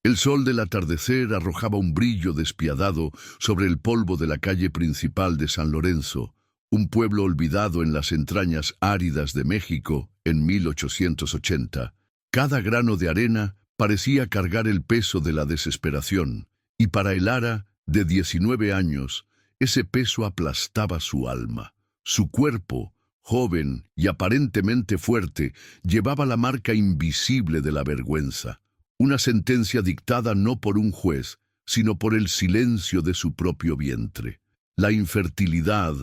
El sol del atardecer arrojaba un brillo despiadado sobre el polvo de la calle principal de San Lorenzo, un pueblo olvidado en las entrañas áridas de México en 1880. Cada grano de arena parecía cargar el peso de la desesperación, y para el Lara, de 19 años, ese peso aplastaba su alma. Su cuerpo, joven y aparentemente fuerte, llevaba la marca invisible de la vergüenza, una sentencia dictada no por un juez, sino por el silencio de su propio vientre. La infertilidad,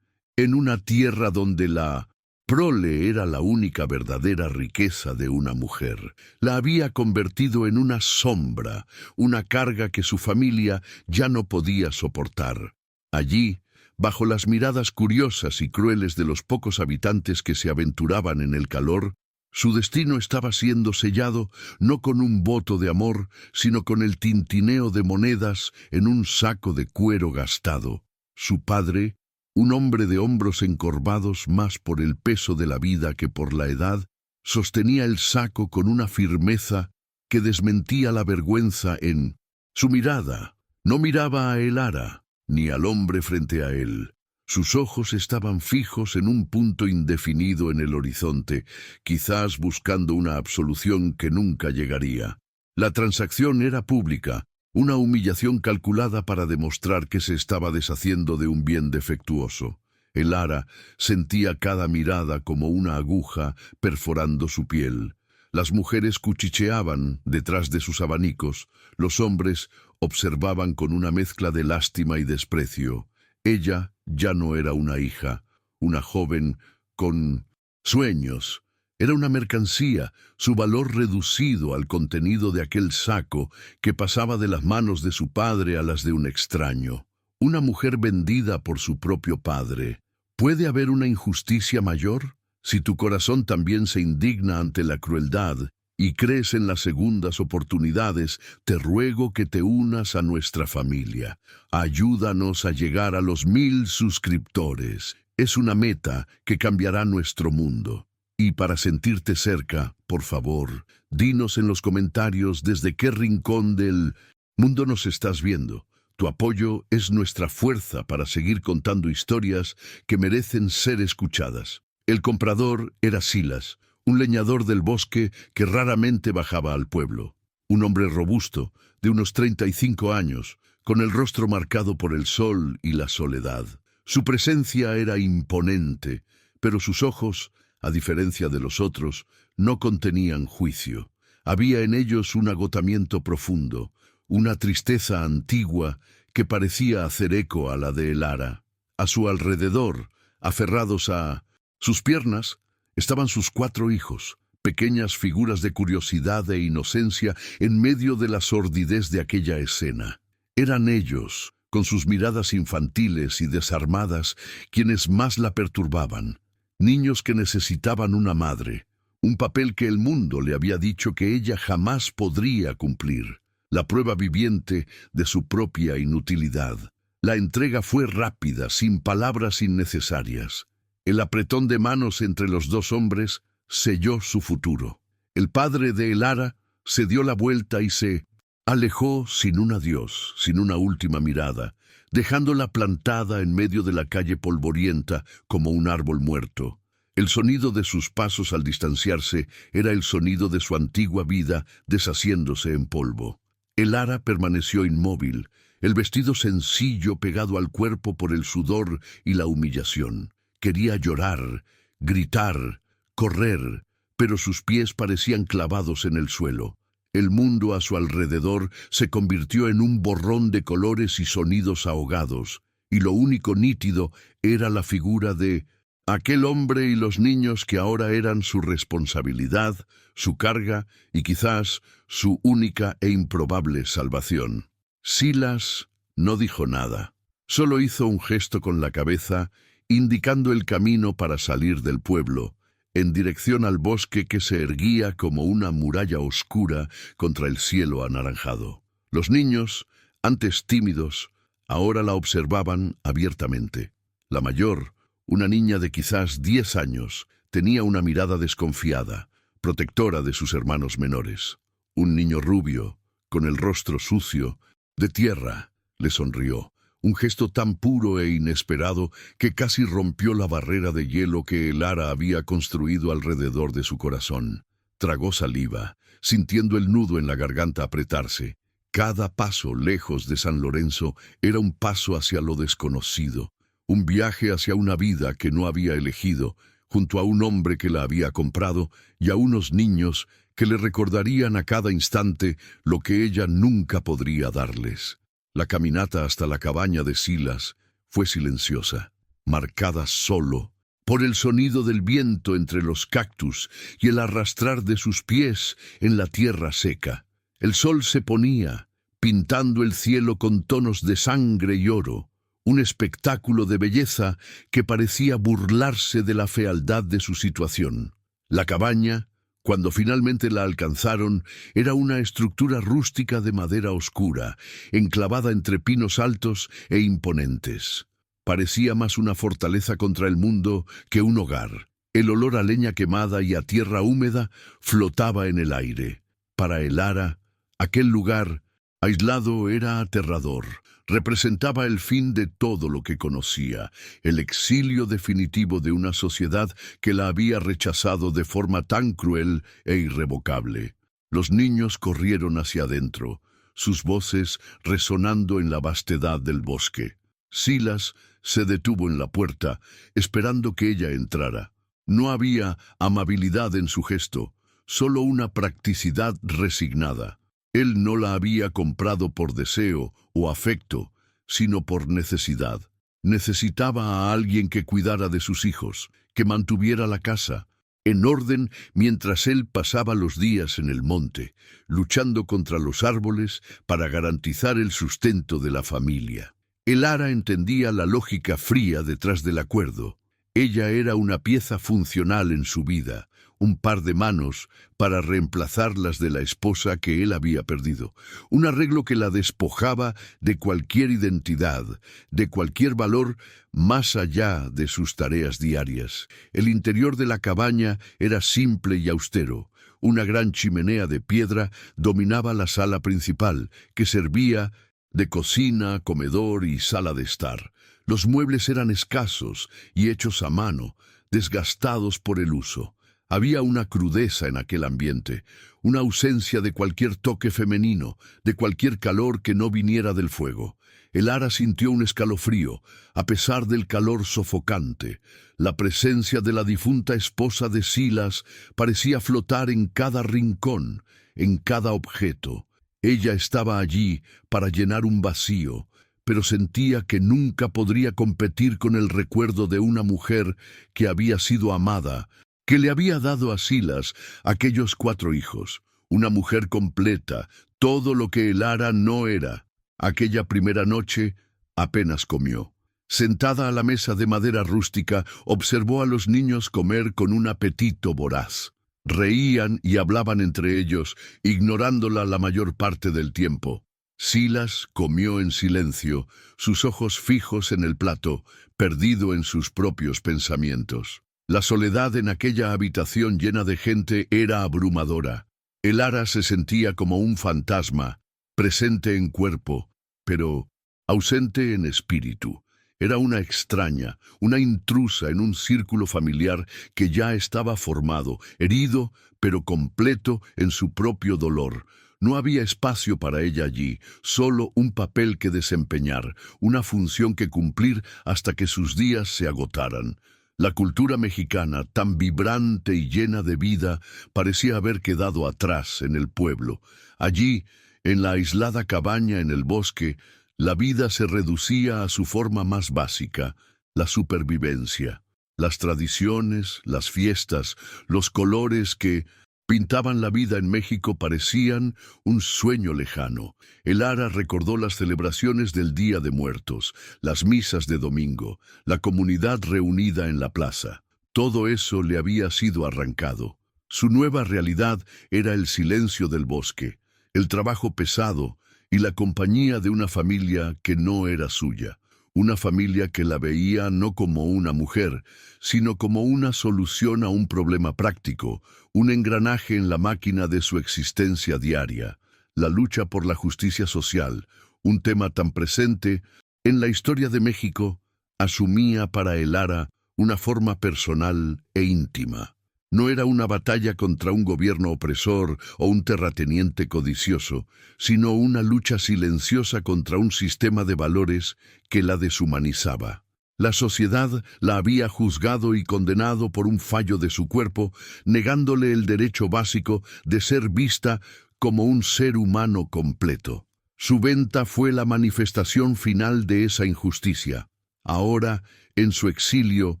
en una tierra donde la prole era la única verdadera riqueza de una mujer, la había convertido en una sombra, una carga que su familia ya no podía soportar. Allí, bajo las miradas curiosas y crueles de los pocos habitantes que se aventuraban en el calor, su destino estaba siendo sellado no con un voto de amor, sino con el tintineo de monedas en un saco de cuero gastado. Su padre, un hombre de hombros encorvados más por el peso de la vida que por la edad, sostenía el saco con una firmeza que desmentía la vergüenza en su mirada. No miraba a el Lara, ni al hombre frente a él. Sus ojos estaban fijos en un punto indefinido en el horizonte, quizás buscando una absolución que nunca llegaría. La transacción era pública, una humillación calculada para demostrar que se estaba deshaciendo de un bien defectuoso. El Lara sentía cada mirada como una aguja perforando su piel. Las mujeres cuchicheaban detrás de sus abanicos, los hombres observaban con una mezcla de lástima y desprecio. Ella ya no era una hija, una joven con sueños. Era una mercancía, su valor reducido al contenido de aquel saco que pasaba de las manos de su padre a las de un extraño. Una mujer vendida por su propio padre. ¿Puede haber una injusticia mayor? Si tu corazón también se indigna ante la crueldad y crees en las segundas oportunidades, te ruego que te unas a nuestra familia. Ayúdanos a llegar a los 1000 suscriptores. Es una meta que cambiará nuestro mundo. Y para sentirte cerca, por favor, dinos en los comentarios desde qué rincón del mundo nos estás viendo. Tu apoyo es nuestra fuerza para seguir contando historias que merecen ser escuchadas. El comprador era Silas, un leñador del bosque que raramente bajaba al pueblo. Un hombre robusto, de unos 35 años, con el rostro marcado por el sol y la soledad. Su presencia era imponente, pero sus ojos, a diferencia de los otros, no contenían juicio. Había en ellos un agotamiento profundo, una tristeza antigua que parecía hacer eco a la de el Lara. A su alrededor, aferrados a sus piernas, estaban sus 4 hijos, pequeñas figuras de curiosidad e inocencia en medio de la sordidez de aquella escena. Eran ellos, con sus miradas infantiles y desarmadas, quienes más la perturbaban. Niños que necesitaban una madre, un papel que el mundo le había dicho que ella jamás podría cumplir, la prueba viviente de su propia inutilidad. La entrega fue rápida, sin palabras innecesarias. El apretón de manos entre los 2 hombres selló su futuro. El padre de el Lara se dio la vuelta y se alejó sin un adiós, sin una última mirada, dejándola plantada en medio de la calle polvorienta como un árbol muerto. El sonido de sus pasos al distanciarse era el sonido de su antigua vida deshaciéndose en polvo. El Lara permaneció inmóvil, el vestido sencillo pegado al cuerpo por el sudor y la humillación. Quería llorar, gritar, correr, pero sus pies parecían clavados en el suelo. El mundo a su alrededor se convirtió en un borrón de colores y sonidos ahogados, y lo único nítido era la figura de aquel hombre y los niños que ahora eran su responsabilidad, su carga y quizás su única e improbable salvación. Silas no dijo nada, solo hizo un gesto con la cabeza, indicando el camino para salir del pueblo, en dirección al bosque que se erguía como una muralla oscura contra el cielo anaranjado. Los niños, antes tímidos, ahora la observaban abiertamente. La mayor, una niña de quizás 10 años, tenía una mirada desconfiada, protectora de sus hermanos menores. Un niño rubio, con el rostro sucio, de tierra, le sonrió. Un gesto tan puro e inesperado que casi rompió la barrera de hielo que el ara había construido alrededor de su corazón. Tragó saliva, sintiendo el nudo en la garganta apretarse. Cada paso lejos de San Lorenzo era un paso hacia lo desconocido, un viaje hacia una vida que no había elegido, junto a un hombre que la había comprado y a unos niños que le recordarían a cada instante lo que ella nunca podría darles. La caminata hasta la cabaña de Silas fue silenciosa, marcada solo por el sonido del viento entre los cactus y el arrastrar de sus pies en la tierra seca. El sol se ponía, pintando el cielo con tonos de sangre y oro, un espectáculo de belleza que parecía burlarse de la fealdad de su situación. La cabaña, cuando finalmente la alcanzaron, era una estructura rústica de madera oscura, enclavada entre pinos altos e imponentes. Parecía más una fortaleza contra el mundo que un hogar. El olor a leña quemada y a tierra húmeda flotaba en el aire. Para el ara, aquel lugar, aislado, era aterrador. Representaba el fin de todo lo que conocía, el exilio definitivo de una sociedad que la había rechazado de forma tan cruel e irrevocable. Los niños corrieron hacia adentro, sus voces resonando en la vastedad del bosque. Silas se detuvo en la puerta, esperando que ella entrara. No había amabilidad en su gesto, solo una practicidad resignada. Él no la había comprado por deseo o afecto, sino por necesidad. Necesitaba a alguien que cuidara de sus hijos, que mantuviera la casa en orden mientras él pasaba los días en el monte, luchando contra los árboles para garantizar el sustento de la familia. El ara entendía la lógica fría detrás del acuerdo. Ella era una pieza funcional en su vida, un par de manos para reemplazar las de la esposa que él había perdido, un arreglo que la despojaba de cualquier identidad, de cualquier valor más allá de sus tareas diarias. El interior de la cabaña era simple y austero. Una gran chimenea de piedra dominaba la sala principal, que servía de cocina, comedor y sala de estar. Los muebles eran escasos y hechos a mano, desgastados por el uso. Había una crudeza en aquel ambiente, una ausencia de cualquier toque femenino, de cualquier calor que no viniera del fuego. El ara sintió un escalofrío, a pesar del calor sofocante. La presencia de la difunta esposa de Silas parecía flotar en cada rincón, en cada objeto. Ella estaba allí para llenar un vacío, pero sentía que nunca podría competir con el recuerdo de una mujer que había sido amada, que le había dado a Silas aquellos 4 hijos, una mujer completa, todo lo que el ara no era. Aquella primera noche apenas comió. Sentada a la mesa de madera rústica, observó a los niños comer con un apetito voraz. Reían y hablaban entre ellos, ignorándola la mayor parte del tiempo. Silas comió en silencio, sus ojos fijos en el plato, perdido en sus propios pensamientos. La soledad en aquella habitación llena de gente era abrumadora. El ara se sentía como un fantasma, presente en cuerpo, pero ausente en espíritu. Era una extraña, una intrusa en un círculo familiar que ya estaba formado, herido, pero completo en su propio dolor. No había espacio para ella allí, solo un papel que desempeñar, una función que cumplir hasta que sus días se agotaran. La cultura mexicana, tan vibrante y llena de vida, parecía haber quedado atrás en el pueblo. Allí, en la aislada cabaña en el bosque, la vida se reducía a su forma más básica, la supervivencia. Las tradiciones, las fiestas, los colores que pintaban la vida en México parecían un sueño lejano. El ara recordó las celebraciones del Día de Muertos, las misas de domingo, la comunidad reunida en la plaza. Todo eso le había sido arrancado. Su nueva realidad era el silencio del bosque, el trabajo pesado y la compañía de una familia que no era suya. Una familia que la veía no como una mujer, sino como una solución a un problema práctico, un engranaje en la máquina de su existencia diaria. la lucha por la justicia social, un tema tan presente en la historia de México, asumía para el Lara una forma personal e íntima. No era una batalla contra un gobierno opresor o un terrateniente codicioso, sino una lucha silenciosa contra un sistema de valores que la deshumanizaba. La sociedad la había juzgado y condenado por un fallo de su cuerpo, negándole el derecho básico de ser vista como un ser humano completo. Su venta fue la manifestación final de esa injusticia. Ahora, en su exilio,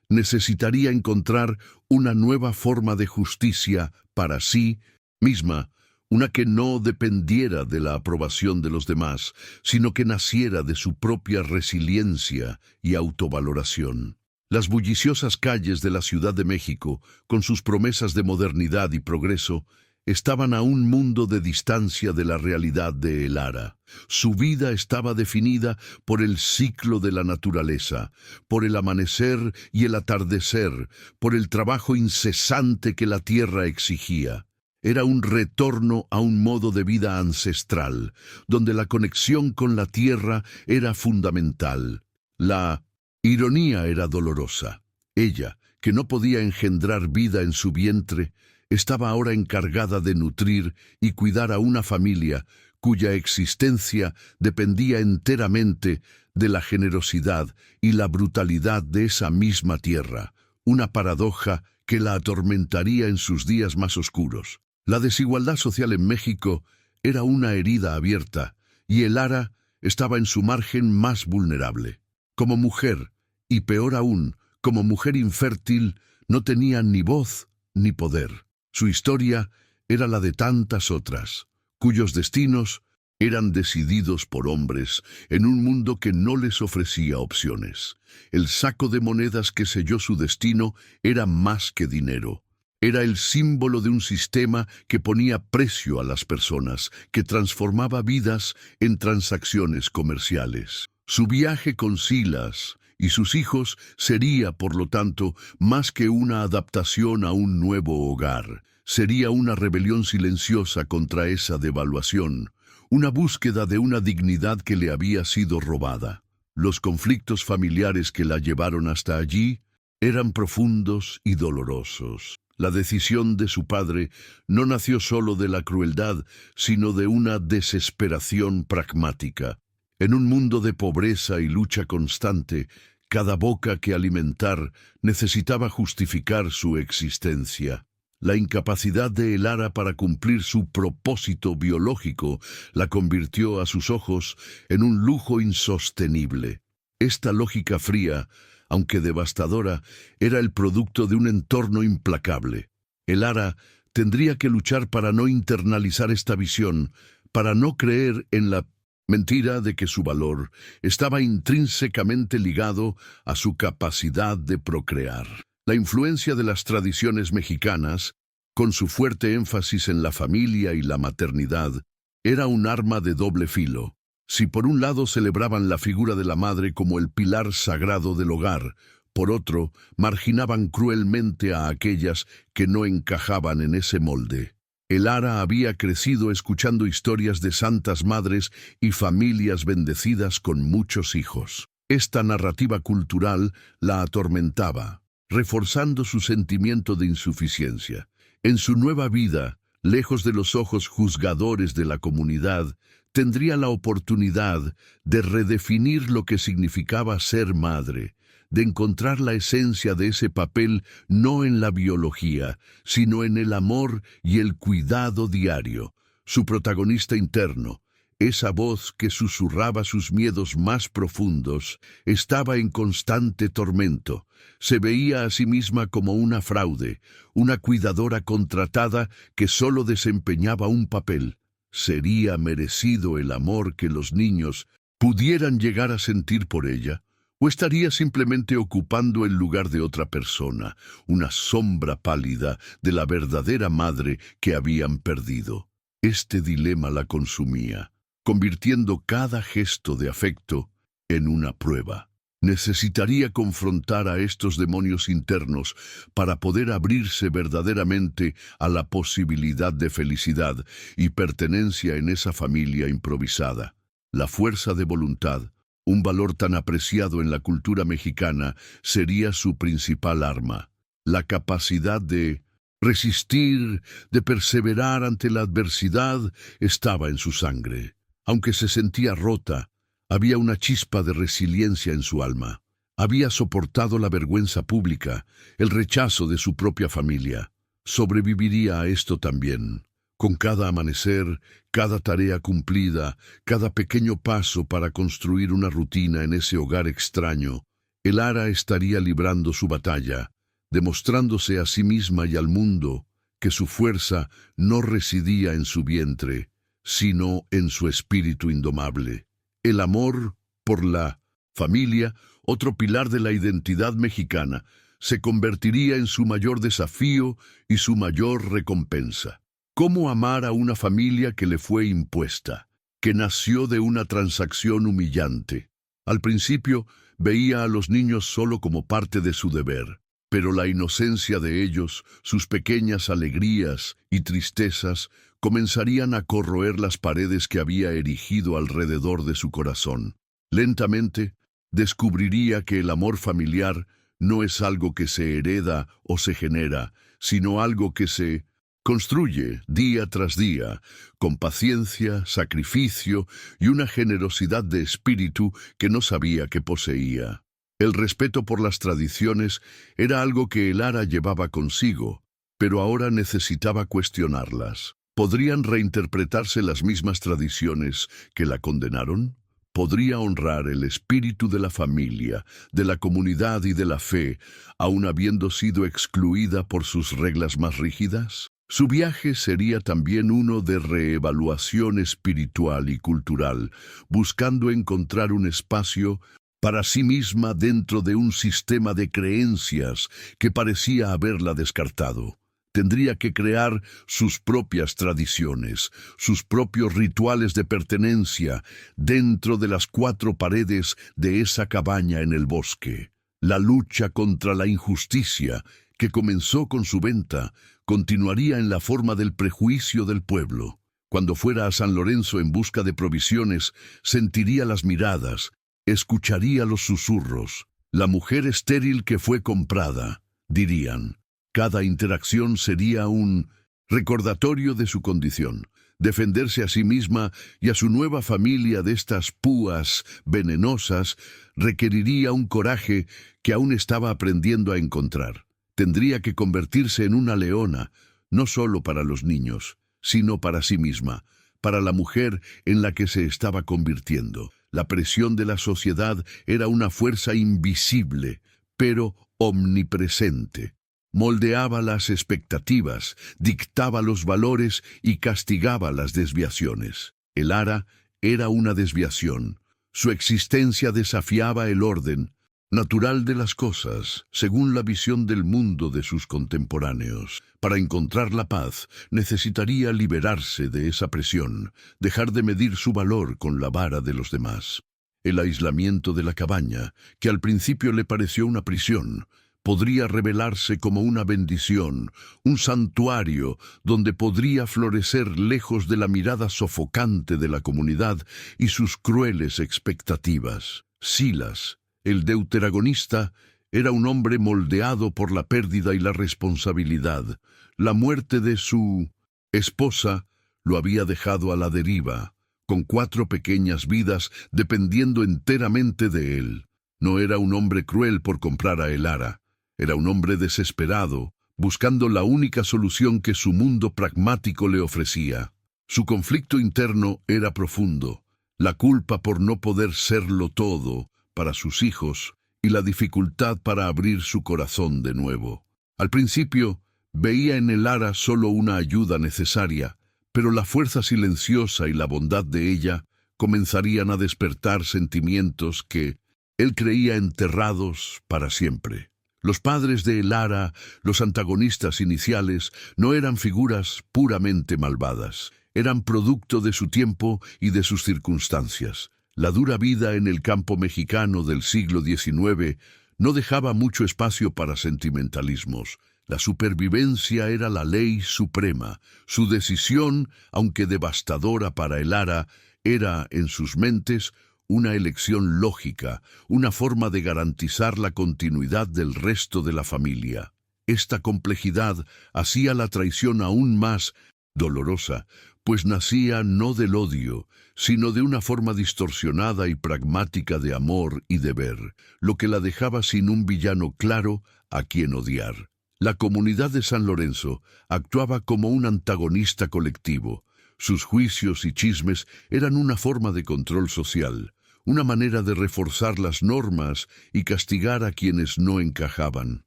necesitaría encontrar una nueva forma de justicia para sí misma, una que no dependiera de la aprobación de los demás, sino que naciera de su propia resiliencia y autovaloración. Las bulliciosas calles de la Ciudad de México, con sus promesas de modernidad y progreso, estaban a un mundo de distancia de la realidad de El Lara. Su vida estaba definida por el ciclo de la naturaleza, por el amanecer y el atardecer, por el trabajo incesante que la tierra exigía. Era un retorno a un modo de vida ancestral, donde la conexión con la tierra era fundamental. La ironía era dolorosa. Ella, que no podía engendrar vida en su vientre, estaba ahora encargada de nutrir y cuidar a una familia cuya existencia dependía enteramente de la generosidad y la brutalidad de esa misma tierra, una paradoja que la atormentaría en sus días más oscuros. La desigualdad social en México era una herida abierta, y el Lara estaba en su margen más vulnerable. Como mujer, y peor aún, como mujer infértil, no tenía ni voz ni poder. Su historia era la de tantas otras, cuyos destinos eran decididos por hombres en un mundo que no les ofrecía opciones. El saco de monedas que selló su destino era más que dinero. Era el símbolo de un sistema que ponía precio a las personas, que transformaba vidas en transacciones comerciales. Su viaje con Silas y sus hijos sería, por lo tanto, más que una adaptación a un nuevo hogar. Sería una rebelión silenciosa contra esa devaluación, una búsqueda de una dignidad que le había sido robada. Los conflictos familiares que la llevaron hasta allí eran profundos y dolorosos. La decisión de su padre no nació solo de la crueldad, sino de una desesperación pragmática. En un mundo de pobreza y lucha constante, cada boca que alimentar necesitaba justificar su existencia. La incapacidad de El Lara para cumplir su propósito biológico la convirtió a sus ojos en un lujo insostenible. Esta lógica fría, aunque devastadora, era el producto de un entorno implacable. El Lara tendría que luchar para no internalizar esta visión, para no creer en la mentira de que su valor estaba intrínsecamente ligado a su capacidad de procrear. La influencia de las tradiciones mexicanas, con su fuerte énfasis en la familia y la maternidad, era un arma de doble filo. Si por un lado celebraban la figura de la madre como el pilar sagrado del hogar, por otro, marginaban cruelmente a aquellas que no encajaban en ese molde. El Lara había crecido escuchando historias de santas madres y familias bendecidas con muchos hijos. Esta narrativa cultural la atormentaba, reforzando su sentimiento de insuficiencia. En su nueva vida, lejos de los ojos juzgadores de la comunidad, tendría la oportunidad de redefinir lo que significaba ser madre, de encontrar la esencia de ese papel no en la biología, sino en el amor y el cuidado diario. Su protagonista interno, esa voz que susurraba sus miedos más profundos, estaba en constante tormento. Se veía a sí misma como una fraude, una cuidadora contratada que solo desempeñaba un papel. ¿Sería merecido el amor que los niños pudieran llegar a sentir por ella? ¿O estaría simplemente ocupando el lugar de otra persona, una sombra pálida de la verdadera madre que habían perdido? Este dilema la consumía, convirtiendo cada gesto de afecto en una prueba. Necesitaría confrontar a estos demonios internos para poder abrirse verdaderamente a la posibilidad de felicidad y pertenencia en esa familia improvisada. La fuerza de voluntad, un valor tan apreciado en la cultura mexicana, sería su principal arma. La capacidad de resistir, de perseverar ante la adversidad, estaba en su sangre. Aunque se sentía rota, había una chispa de resiliencia en su alma. Había soportado la vergüenza pública, el rechazo de su propia familia. Sobreviviría a esto también. Con cada amanecer, cada tarea cumplida, cada pequeño paso para construir una rutina en ese hogar extraño, Elara estaría librando su batalla, demostrándose a sí misma y al mundo que su fuerza no residía en su vientre, sino en su espíritu indomable. El amor por la familia, otro pilar de la identidad mexicana, se convertiría en su mayor desafío y su mayor recompensa. ¿Cómo amar a una familia que le fue impuesta, que nació de una transacción humillante? Al principio, veía a los niños solo como parte de su deber, pero la inocencia de ellos, sus pequeñas alegrías y tristezas, comenzarían a corroer las paredes que había erigido alrededor de su corazón. Lentamente, descubriría que el amor familiar no es algo que se hereda o se genera, sino algo que se construye día tras día, con paciencia, sacrificio y una generosidad de espíritu que no sabía que poseía. El respeto por las tradiciones era algo que Elara llevaba consigo, pero ahora necesitaba cuestionarlas. ¿Podrían reinterpretarse las mismas tradiciones que la condenaron? ¿Podría honrar el espíritu de la familia, de la comunidad y de la fe, aun habiendo sido excluida por sus reglas más rígidas? Su viaje sería también uno de reevaluación espiritual y cultural, buscando encontrar un espacio para sí misma dentro de un sistema de creencias que parecía haberla descartado. Tendría que crear sus propias tradiciones, sus propios rituales de pertenencia dentro de las 4 paredes de esa cabaña en el bosque. La lucha contra la injusticia, que comenzó con su venta, continuaría en la forma del prejuicio del pueblo. Cuando fuera a San Lorenzo en busca de provisiones, sentiría las miradas, escucharía los susurros. La mujer estéril que fue comprada, dirían. Cada interacción sería un recordatorio de su condición. Defenderse a sí misma y a su nueva familia de estas púas venenosas requeriría un coraje que aún estaba aprendiendo a encontrar. Tendría que convertirse en una leona, no solo para los niños, sino para sí misma, para la mujer en la que se estaba convirtiendo. La presión de la sociedad era una fuerza invisible, pero omnipresente. Moldeaba las expectativas, dictaba los valores y castigaba las desviaciones. Elara era una desviación. Su existencia desafiaba el orden natural de las cosas, según la visión del mundo de sus contemporáneos. Para encontrar la paz, necesitaría liberarse de esa presión, dejar de medir su valor con la vara de los demás. El aislamiento de la cabaña, que al principio le pareció una prisión, podría revelarse como una bendición, un santuario donde podría florecer lejos de la mirada sofocante de la comunidad y sus crueles expectativas. Silas, el deuteragonista, era un hombre moldeado por la pérdida y la responsabilidad. La muerte de su esposa lo había dejado a la deriva, con 4 pequeñas vidas dependiendo enteramente de él. No era un hombre cruel por comprar a Elara. Era un hombre desesperado, buscando la única solución que su mundo pragmático le ofrecía. Su conflicto interno era profundo, la culpa por no poder serlo todo para sus hijos y la dificultad para abrir su corazón de nuevo. Al principio, veía en Elara solo una ayuda necesaria, pero la fuerza silenciosa y la bondad de ella comenzarían a despertar sentimientos que él creía enterrados para siempre. Los padres de Elara, los antagonistas iniciales, no eran figuras puramente malvadas. Eran producto de su tiempo y de sus circunstancias. La dura vida en el campo mexicano del siglo XIX no dejaba mucho espacio para sentimentalismos. La supervivencia era la ley suprema. Su decisión, aunque devastadora para el Lara, era, en sus mentes, una elección lógica, una forma de garantizar la continuidad del resto de la familia. Esta complejidad hacía la traición aún más dolorosa, pues nacía no del odio, sino de una forma distorsionada y pragmática de amor y deber, lo que la dejaba sin un villano claro a quien odiar. La comunidad de San Lorenzo actuaba como un antagonista colectivo. Sus juicios y chismes eran una forma de control social, una manera de reforzar las normas y castigar a quienes no encajaban.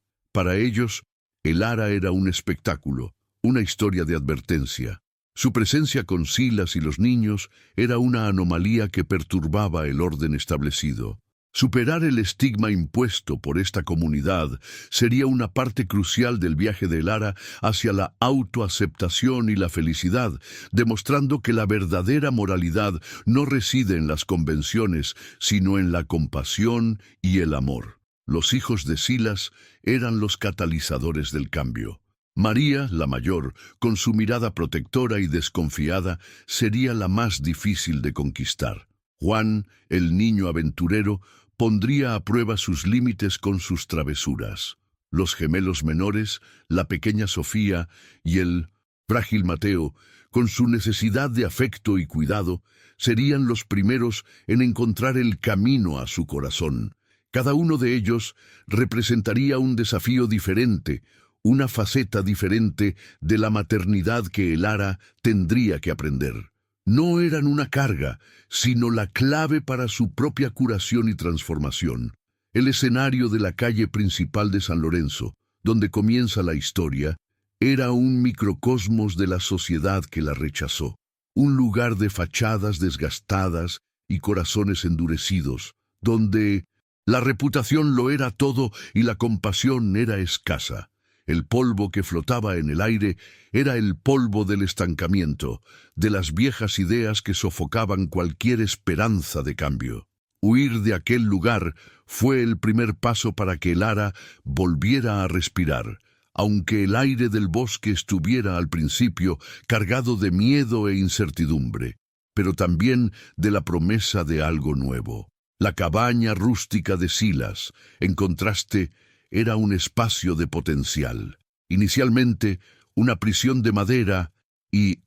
Para ellos, el Lara era un espectáculo, una historia de advertencia. Su presencia con Silas y los niños era una anomalía que perturbaba el orden establecido. Superar el estigma impuesto por esta comunidad sería una parte crucial del viaje de Lara hacia la autoaceptación y la felicidad, demostrando que la verdadera moralidad no reside en las convenciones, sino en la compasión y el amor. Los hijos de Silas eran los catalizadores del cambio. María, la mayor, con su mirada protectora y desconfiada, sería la más difícil de conquistar. Juan, el niño aventurero, pondría a prueba sus límites con sus travesuras. Los gemelos menores, la pequeña Sofía y el frágil Mateo, con su necesidad de afecto y cuidado, serían los primeros en encontrar el camino a su corazón. Cada uno de ellos representaría un desafío diferente, una faceta diferente de la maternidad que el Lara tendría que aprender. No eran una carga, sino la clave para su propia curación y transformación. El escenario de la calle principal de San Lorenzo, donde comienza la historia, era un microcosmos de la sociedad que la rechazó, un lugar de fachadas desgastadas y corazones endurecidos, donde la reputación lo era todo y la compasión era escasa. El polvo que flotaba en el aire era el polvo del estancamiento, de las viejas ideas que sofocaban cualquier esperanza de cambio. Huir de aquel lugar fue el primer paso para que Lara volviera a respirar, aunque el aire del bosque estuviera al principio cargado de miedo e incertidumbre, pero también de la promesa de algo nuevo. La cabaña rústica de Silas, en contraste, era un espacio de potencial. Inicialmente, una prisión de madera y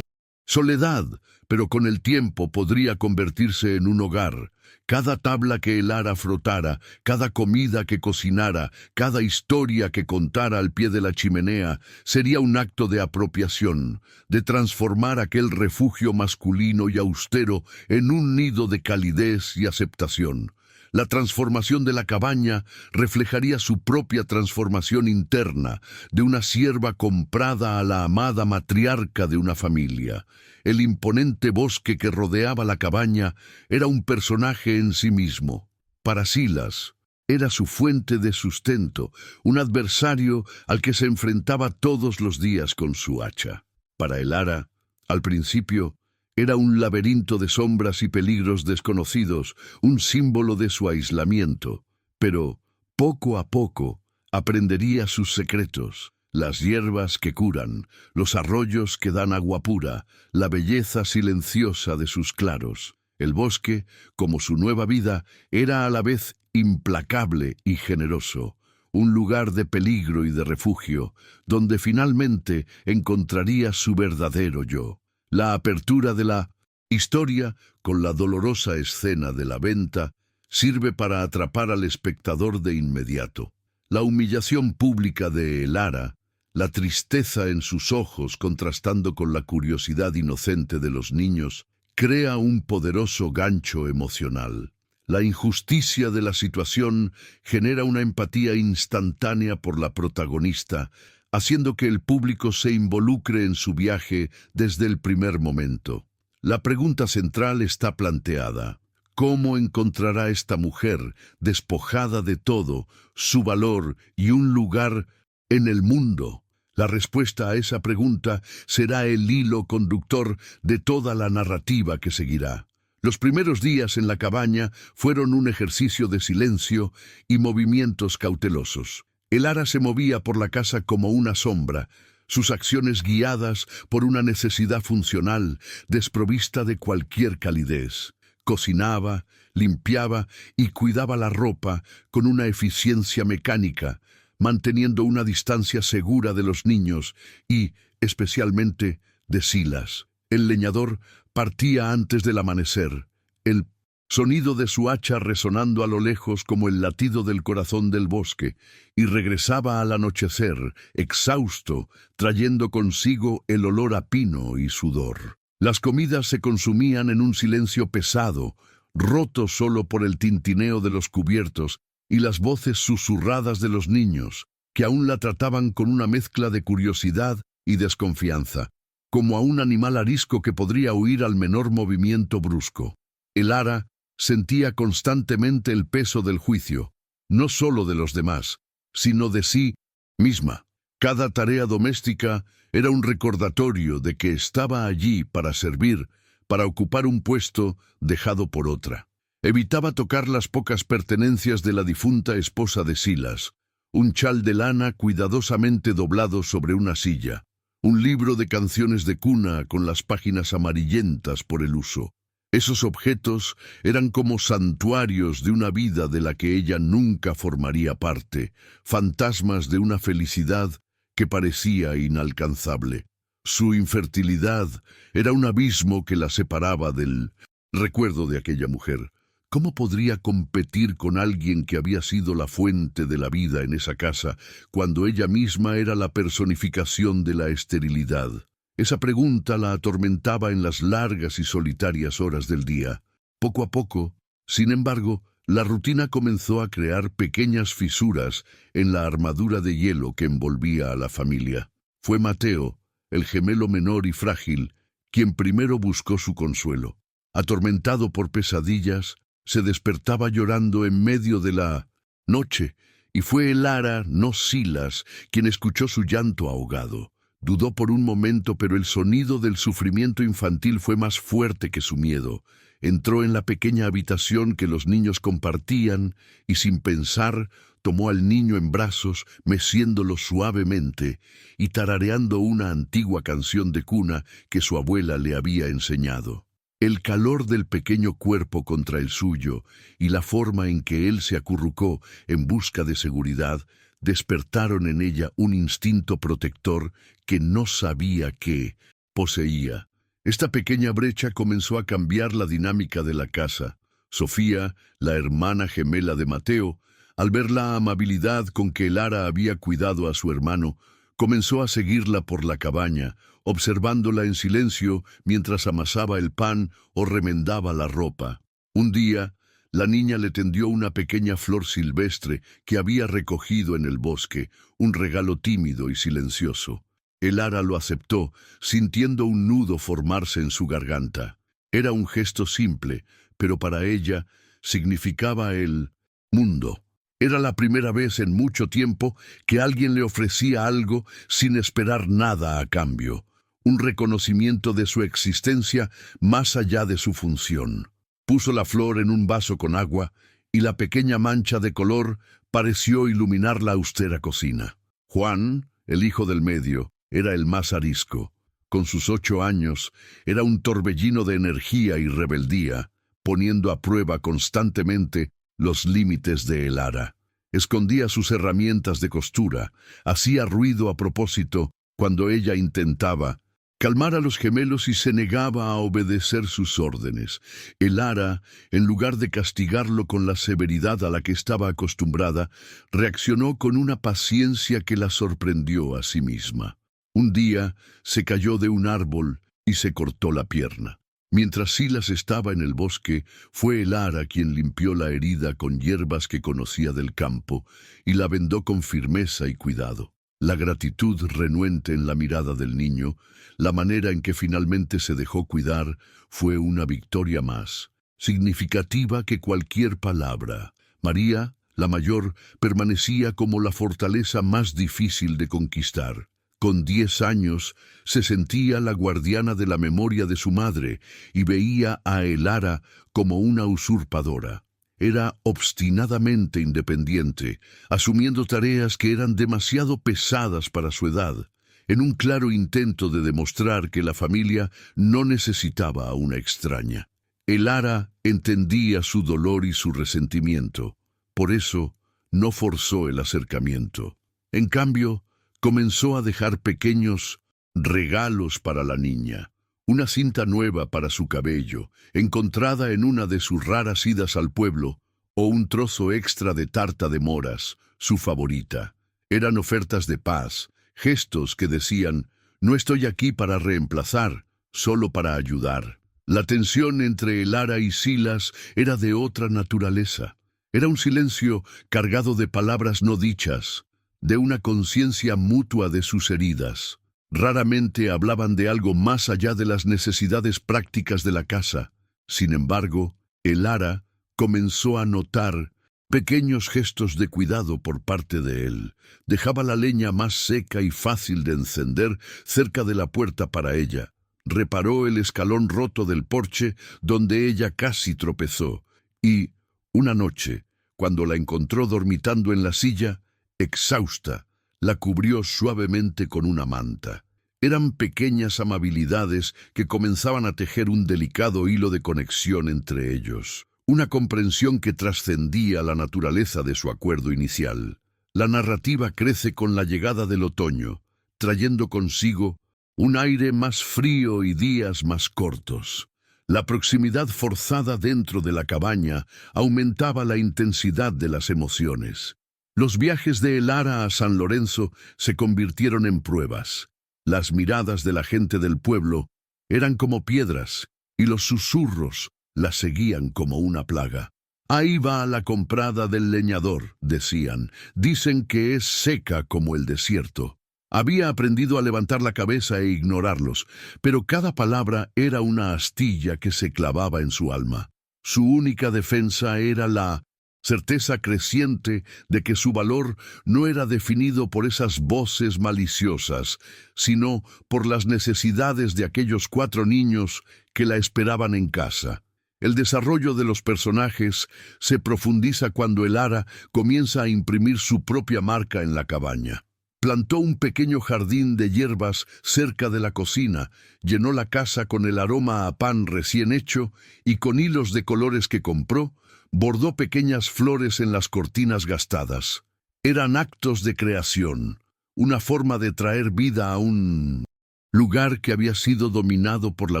soledad, pero con el tiempo podría convertirse en un hogar. Cada tabla que el Lara frotara, cada comida que cocinara, cada historia que contara al pie de la chimenea, sería un acto de apropiación, de transformar aquel refugio masculino y austero en un nido de calidez y aceptación. La transformación de la cabaña reflejaría su propia transformación interna, de una sierva comprada a la amada matriarca de una familia. El imponente bosque que rodeaba la cabaña era un personaje en sí mismo. Para Silas, era su fuente de sustento, un adversario al que se enfrentaba todos los días con su hacha. Para el Lara, al principio, era un laberinto de sombras y peligros desconocidos, un símbolo de su aislamiento. Pero, poco a poco, aprendería sus secretos, las hierbas que curan, los arroyos que dan agua pura, la belleza silenciosa de sus claros. El bosque, como su nueva vida, era a la vez implacable y generoso, un lugar de peligro y de refugio, donde finalmente encontraría su verdadero yo. La apertura de la historia, con la dolorosa escena de la venta, sirve para atrapar al espectador de inmediato. La humillación pública de Lara, la tristeza en sus ojos contrastando con la curiosidad inocente de los niños, crea un poderoso gancho emocional. La injusticia de la situación genera una empatía instantánea por la protagonista, haciendo que el público se involucre en su viaje desde el primer momento. La pregunta central está planteada. ¿Cómo encontrará esta mujer, despojada de todo, su valor y un lugar en el mundo? La respuesta a esa pregunta será el hilo conductor de toda la narrativa que seguirá. Los primeros días en la cabaña fueron un ejercicio de silencio y movimientos cautelosos. El ara se movía por la casa como una sombra, sus acciones guiadas por una necesidad funcional, desprovista de cualquier calidez. Cocinaba, limpiaba y cuidaba la ropa con una eficiencia mecánica, manteniendo una distancia segura de los niños y, especialmente, de Silas. El leñador partía antes del amanecer, el sonido de su hacha resonando a lo lejos como el latido del corazón del bosque, y regresaba al anochecer, exhausto, trayendo consigo el olor a pino y sudor. Las comidas se consumían en un silencio pesado, roto solo por el tintineo de los cubiertos y las voces susurradas de los niños, que aún la trataban con una mezcla de curiosidad y desconfianza, como a un animal arisco que podría huir al menor movimiento brusco. El ara sentía constantemente el peso del juicio, no solo de los demás, sino de sí misma. Cada tarea doméstica era un recordatorio de que estaba allí para servir, para ocupar un puesto dejado por otra. Evitaba tocar las pocas pertenencias de la difunta esposa de Silas, un chal de lana cuidadosamente doblado sobre una silla, un libro de canciones de cuna con las páginas amarillentas por el uso. Esos objetos eran como santuarios de una vida de la que ella nunca formaría parte, fantasmas de una felicidad que parecía inalcanzable. Su infertilidad era un abismo que la separaba del recuerdo de aquella mujer. ¿Cómo podría competir con alguien que había sido la fuente de la vida en esa casa, cuando ella misma era la personificación de la esterilidad? Esa pregunta la atormentaba en las largas y solitarias horas del día. Poco a poco, sin embargo, la rutina comenzó a crear pequeñas fisuras en la armadura de hielo que envolvía a la familia. Fue Mateo, el gemelo menor y frágil, quien primero buscó su consuelo. Atormentado por pesadillas, se despertaba llorando en medio de la noche, y fue el ara, no Silas, quien escuchó su llanto ahogado. Dudó por un momento, pero el sonido del sufrimiento infantil fue más fuerte que su miedo. Entró en la pequeña habitación que los niños compartían y, sin pensar, tomó al niño en brazos, meciéndolo suavemente y tarareando una antigua canción de cuna que su abuela le había enseñado. El calor del pequeño cuerpo contra el suyo y la forma en que él se acurrucó en busca de seguridad despertaron en ella un instinto protector que no sabía que poseía. Esta pequeña brecha comenzó a cambiar la dinámica de la casa. Sofía, la hermana gemela de Mateo, al ver la amabilidad con que el ara había cuidado a su hermano, comenzó a seguirla por la cabaña, observándola en silencio mientras amasaba el pan o remendaba la ropa. Un día, la niña le tendió una pequeña flor silvestre que había recogido en el bosque, un regalo tímido y silencioso. El ara lo aceptó, sintiendo un nudo formarse en su garganta. Era un gesto simple, pero para ella significaba el mundo. Era la primera vez en mucho tiempo que alguien le ofrecía algo sin esperar nada a cambio, un reconocimiento de su existencia más allá de su función. Puso la flor en un vaso con agua y la pequeña mancha de color pareció iluminar la austera cocina. Juan, el hijo del medio, era el más arisco. Con sus 8 años, era un torbellino de energía y rebeldía, poniendo a prueba constantemente los límites de el ara. Escondía sus herramientas de costura, hacía ruido a propósito cuando ella intentaba calmar a los gemelos y se negaba a obedecer sus órdenes. El ara, en lugar de castigarlo con la severidad a la que estaba acostumbrada, reaccionó con una paciencia que la sorprendió a sí misma. Un día se cayó de un árbol y se cortó la pierna. Mientras Silas estaba en el bosque, fue el ara quien limpió la herida con hierbas que conocía del campo y la vendó con firmeza y cuidado. La gratitud renuente en la mirada del niño, la manera en que finalmente se dejó cuidar, fue una victoria más, significativa que cualquier palabra. María, la mayor, permanecía como la fortaleza más difícil de conquistar. Con 10 años, se sentía la guardiana de la memoria de su madre y veía a Elara como una usurpadora. Era obstinadamente independiente, asumiendo tareas que eran demasiado pesadas para su edad, en un claro intento de demostrar que la familia no necesitaba a una extraña. Elara entendía su dolor y su resentimiento, por eso no forzó el acercamiento. En cambio, comenzó a dejar pequeños regalos para la niña. Una cinta nueva para su cabello, encontrada en una de sus raras idas al pueblo, o un trozo extra de tarta de moras, su favorita. Eran ofertas de paz, gestos que decían, no estoy aquí para reemplazar, solo para ayudar. La tensión entre Elara y Silas era de otra naturaleza. Era un silencio cargado de palabras no dichas, de una conciencia mutua de sus heridas. Raramente hablaban de algo más allá de las necesidades prácticas de la casa. Sin embargo, Elara comenzó a notar pequeños gestos de cuidado por parte de él. Dejaba la leña más seca y fácil de encender cerca de la puerta para ella. Reparó el escalón roto del porche donde ella casi tropezó. Y, una noche, cuando la encontró dormitando en la silla, exhausta, la cubrió suavemente con una manta. Eran pequeñas amabilidades que comenzaban a tejer un delicado hilo de conexión entre ellos. Una comprensión que trascendía la naturaleza de su acuerdo inicial. La narrativa crece con la llegada del otoño, trayendo consigo un aire más frío y días más cortos. La proximidad forzada dentro de la cabaña aumentaba la intensidad de las emociones. Los viajes de Elara a San Lorenzo se convirtieron en pruebas. Las miradas de la gente del pueblo eran como piedras, y los susurros la seguían como una plaga. Ahí va la comprada del leñador, decían. Dicen que es seca como el desierto. Había aprendido a levantar la cabeza e ignorarlos, pero cada palabra era una astilla que se clavaba en su alma. Su única defensa era la certeza creciente de que su valor no era definido por esas voces maliciosas, sino por las necesidades de aquellos 4 niños que la esperaban en casa. El desarrollo de los personajes se profundiza cuando Elara comienza a imprimir su propia marca en la cabaña. Plantó un pequeño jardín de hierbas cerca de la cocina, llenó la casa con el aroma a pan recién hecho y con hilos de colores que compró, bordó pequeñas flores en las cortinas gastadas. Eran actos de creación, una forma de traer vida a un lugar que había sido dominado por la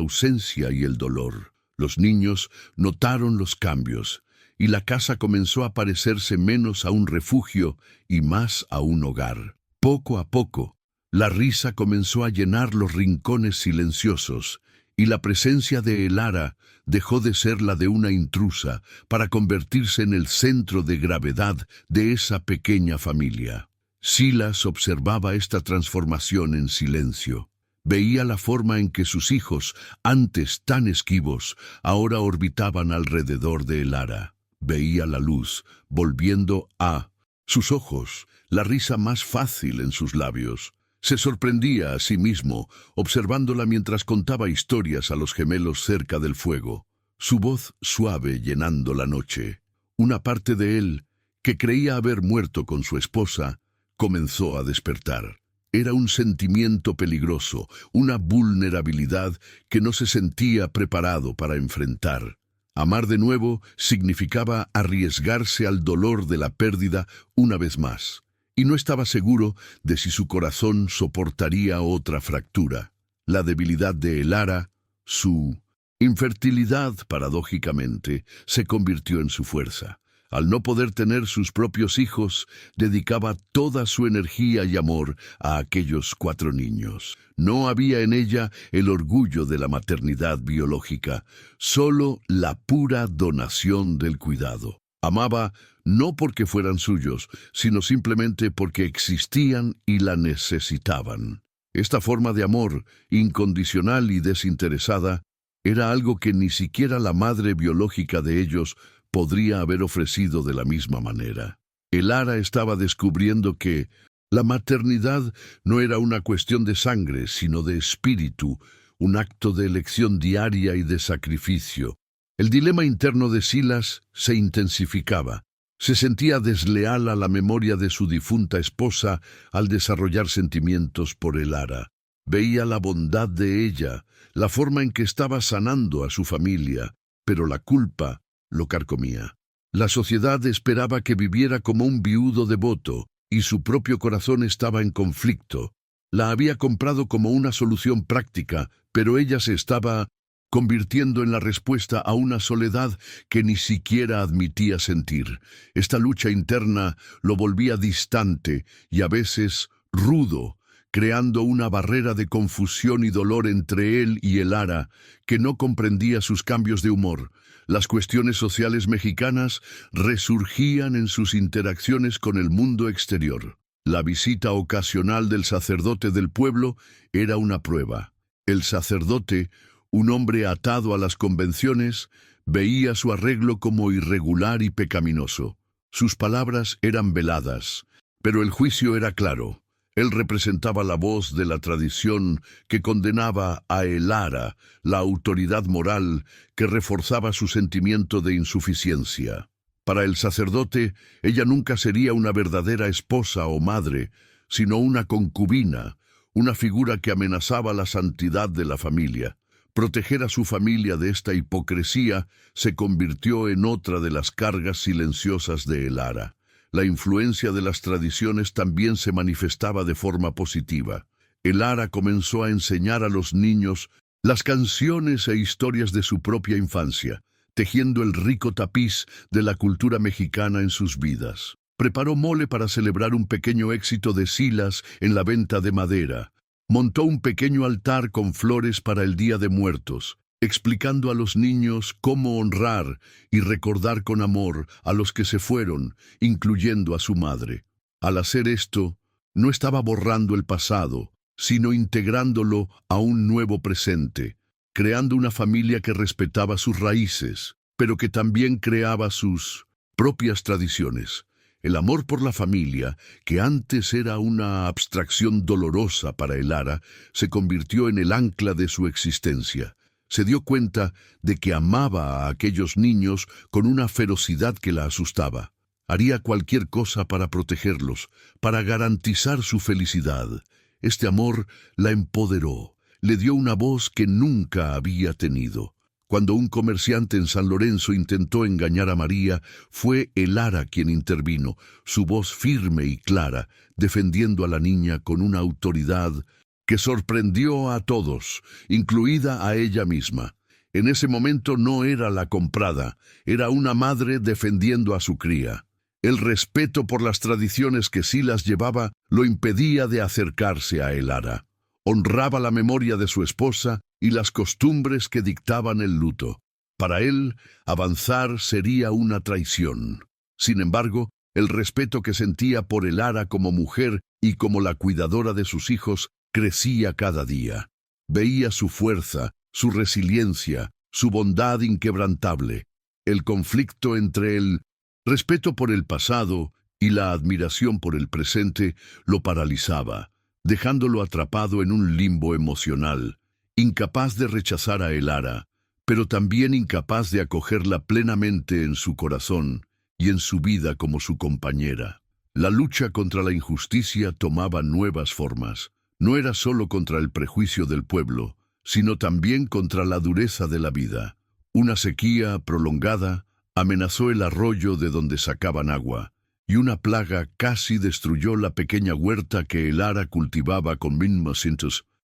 ausencia y el dolor. Los niños notaron los cambios, y la casa comenzó a parecerse menos a un refugio y más a un hogar. Poco a poco, la risa comenzó a llenar los rincones silenciosos, y la presencia de Elara dejó de ser la de una intrusa para convertirse en el centro de gravedad de esa pequeña familia. Silas observaba esta transformación en silencio. Veía la forma en que sus hijos, antes tan esquivos, ahora orbitaban alrededor de Elara. Veía la luz, volviendo a sus ojos, la risa más fácil en sus labios. Se sorprendía a sí mismo, observándola mientras contaba historias a los gemelos cerca del fuego. Su voz suave llenando la noche. Una parte de él, que creía haber muerto con su esposa, comenzó a despertar. Era un sentimiento peligroso, una vulnerabilidad que no se sentía preparado para enfrentar. Amar de nuevo significaba arriesgarse al dolor de la pérdida una vez más, y no estaba seguro de si su corazón soportaría otra fractura. La debilidad de Elara, su infertilidad, paradójicamente, se convirtió en su fuerza. Al no poder tener sus propios hijos, dedicaba toda su energía y amor a aquellos 4 niños. No había en ella el orgullo de la maternidad biológica, solo la pura donación del cuidado. Amaba no porque fueran suyos, sino simplemente porque existían y la necesitaban. Esta forma de amor, incondicional y desinteresada, era algo que ni siquiera la madre biológica de ellos podría haber ofrecido de la misma manera. Elara estaba descubriendo que La maternidad no era una cuestión de sangre, sino de espíritu, un acto de elección diaria y de sacrificio. El dilema interno de Silas se intensificaba. Se sentía desleal a la memoria de su difunta esposa al desarrollar sentimientos por Elara. Veía la bondad de ella, la forma en que estaba sanando a su familia, pero la culpa lo carcomía. La sociedad esperaba que viviera como un viudo devoto, y su propio corazón estaba en conflicto. La había comprado como una solución práctica, pero ella se estaba convirtiendo en la respuesta a una soledad que ni siquiera admitía sentir. Esta lucha interna lo volvía distante y a veces rudo, creando una barrera de confusión y dolor entre él y Elara, que no comprendía sus cambios de humor. Las cuestiones sociales mexicanas resurgían en sus interacciones con el mundo exterior. La visita ocasional del sacerdote del pueblo era una prueba. El sacerdote, un hombre atado a las convenciones, veía su arreglo como irregular y pecaminoso. Sus palabras eran veladas, pero el juicio era claro. Él representaba la voz de la tradición que condenaba a Elara, la autoridad moral que reforzaba su sentimiento de insuficiencia. Para el sacerdote, ella nunca sería una verdadera esposa o madre, sino una concubina, una figura que amenazaba la santidad de la familia. Proteger a su familia de esta hipocresía se convirtió en otra de las cargas silenciosas de Elara. La influencia de las tradiciones también se manifestaba de forma positiva. Elara comenzó a enseñar a los niños las canciones e historias de su propia infancia, tejiendo el rico tapiz de la cultura mexicana en sus vidas. Preparó mole para celebrar un pequeño éxito de Silas en la venta de madera. Montó un pequeño altar con flores para el Día de Muertos, explicando a los niños cómo honrar y recordar con amor a los que se fueron, incluyendo a su madre. Al hacer esto, no estaba borrando el pasado, sino integrándolo a un nuevo presente, creando una familia que respetaba sus raíces, pero que también creaba sus propias tradiciones. El amor por la familia, que antes era una abstracción dolorosa para Elara, se convirtió en el ancla de su existencia. Se dio cuenta de que amaba a aquellos niños con una ferocidad que la asustaba. Haría cualquier cosa para protegerlos, para garantizar su felicidad. Este amor la empoderó, le dio una voz que nunca había tenido. Cuando un comerciante en San Lorenzo intentó engañar a María, fue Elara quien intervino, su voz firme y clara, defendiendo a la niña con una autoridad que sorprendió a todos, incluida a ella misma. En ese momento no era la comprada, era una madre defendiendo a su cría. El respeto por las tradiciones que Silas llevaba lo impedía de acercarse a Elara. Honraba la memoria de su esposa y las costumbres que dictaban el luto. Para él, avanzar sería una traición. Sin embargo, el respeto que sentía por Elara como mujer y como la cuidadora de sus hijos crecía cada día. Veía su fuerza, su resiliencia, su bondad inquebrantable. El conflicto entre el respeto por el pasado y la admiración por el presente lo paralizaba, dejándolo atrapado en un limbo emocional, incapaz de rechazar a Elara, pero también incapaz de acogerla plenamente en su corazón y en su vida como su compañera. La lucha contra la injusticia tomaba nuevas formas. No era solo contra el prejuicio del pueblo, sino también contra la dureza de la vida. Una sequía prolongada amenazó el arroyo de donde sacaban agua, y una plaga casi destruyó la pequeña huerta que Elara cultivaba con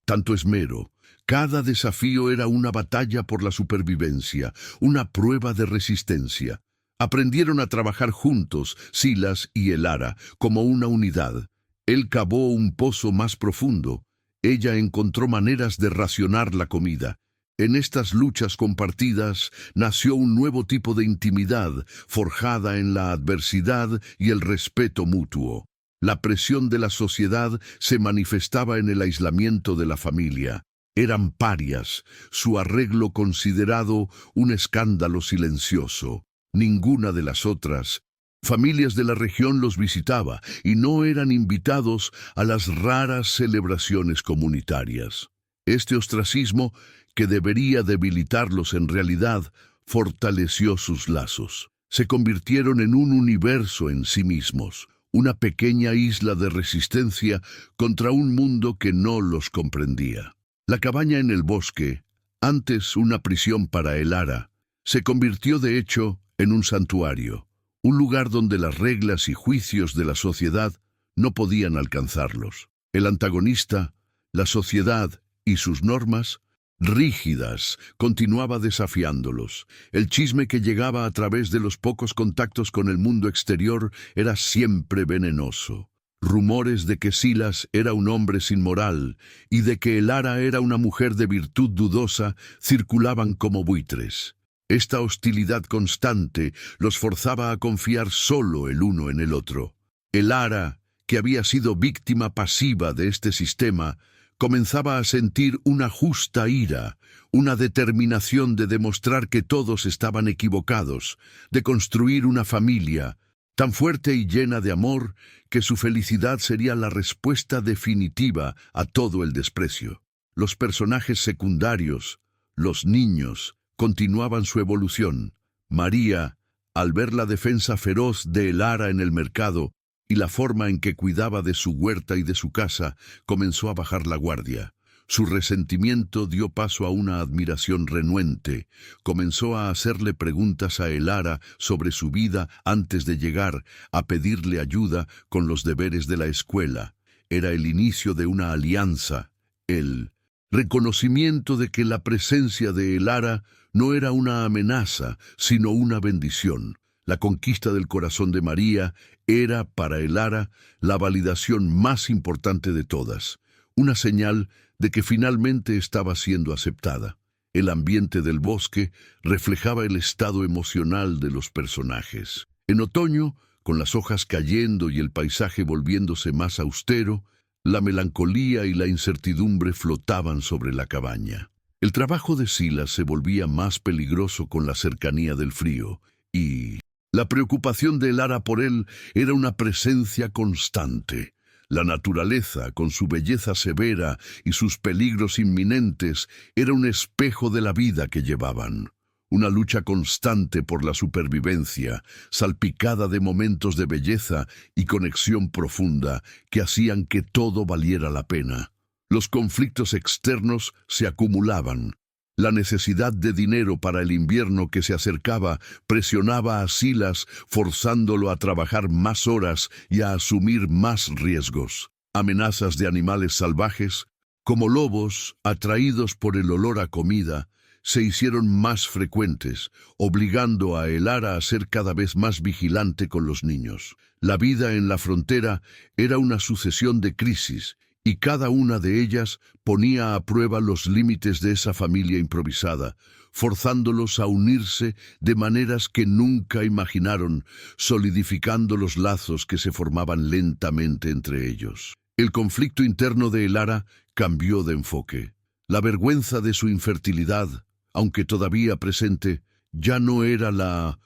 tanto esmero. Cada desafío era una batalla por la supervivencia, una prueba de resistencia. Aprendieron a trabajar juntos, Silas y Elara, como una unidad. Él cavó un pozo más profundo. Ella encontró maneras de racionar la comida. En estas luchas compartidas nació un nuevo tipo de intimidad, forjada en la adversidad y el respeto mutuo. La presión de la sociedad se manifestaba en el aislamiento de la familia. Eran parias, su arreglo considerado un escándalo silencioso. Ninguna de las otras Familias de la región los visitaba y no eran invitados a las raras celebraciones comunitarias. Este ostracismo, que debería debilitarlos en realidad, fortaleció sus lazos. Se convirtieron en un universo en sí mismos, una pequeña isla de resistencia contra un mundo que no los comprendía. La cabaña en el bosque, antes una prisión para Elara, se convirtió de hecho en un santuario, un lugar donde las reglas y juicios de la sociedad no podían alcanzarlos. El antagonista, la sociedad y sus normas, rígidas, continuaba desafiándolos. El chisme que llegaba a través de los pocos contactos con el mundo exterior era siempre venenoso. Rumores de que Silas era un hombre sin moral y de que Elara era una mujer de virtud dudosa circulaban como buitres. Esta hostilidad constante los forzaba a confiar solo el uno en el otro. Elara, que había sido víctima pasiva de este sistema, comenzaba a sentir una justa ira, una determinación de demostrar que todos estaban equivocados, de construir una familia tan fuerte y llena de amor que su felicidad sería la respuesta definitiva a todo el desprecio. Los personajes secundarios, los niños, continuaban su evolución. María, al ver la defensa feroz de Elara en el mercado y la forma en que cuidaba de su huerta y de su casa, comenzó a bajar la guardia. Su resentimiento dio paso a una admiración renuente. Comenzó a hacerle preguntas a Elara sobre su vida antes de llegar a pedirle ayuda con los deberes de la escuela. Era el inicio de una alianza, el reconocimiento de que la presencia de Elara no era una amenaza, sino una bendición. La conquista del corazón de María era, para Elara, la validación más importante de todas, una señal de que finalmente estaba siendo aceptada. El ambiente del bosque reflejaba el estado emocional de los personajes. En otoño, con las hojas cayendo y el paisaje volviéndose más austero, la melancolía y la incertidumbre flotaban sobre la cabaña. El trabajo de Silas se volvía más peligroso con la cercanía del frío, y la preocupación de Elara por él era una presencia constante. La naturaleza, con su belleza severa y sus peligros inminentes, era un espejo de la vida que llevaban. Una lucha constante por la supervivencia, salpicada de momentos de belleza y conexión profunda que hacían que todo valiera la pena. Los conflictos externos se acumulaban. La necesidad de dinero para el invierno que se acercaba presionaba a Silas, forzándolo a trabajar más horas y a asumir más riesgos. Amenazas de animales salvajes, como lobos atraídos por el olor a comida, se hicieron más frecuentes, obligando a Elara a ser cada vez más vigilante con los niños. La vida en la frontera era una sucesión de crisis, y cada una de ellas ponía a prueba los límites de esa familia improvisada, forzándolos a unirse de maneras que nunca imaginaron, solidificando los lazos que se formaban lentamente entre ellos. El conflicto interno de Elara cambió de enfoque. La vergüenza de su infertilidad, aunque todavía presente, ya no era la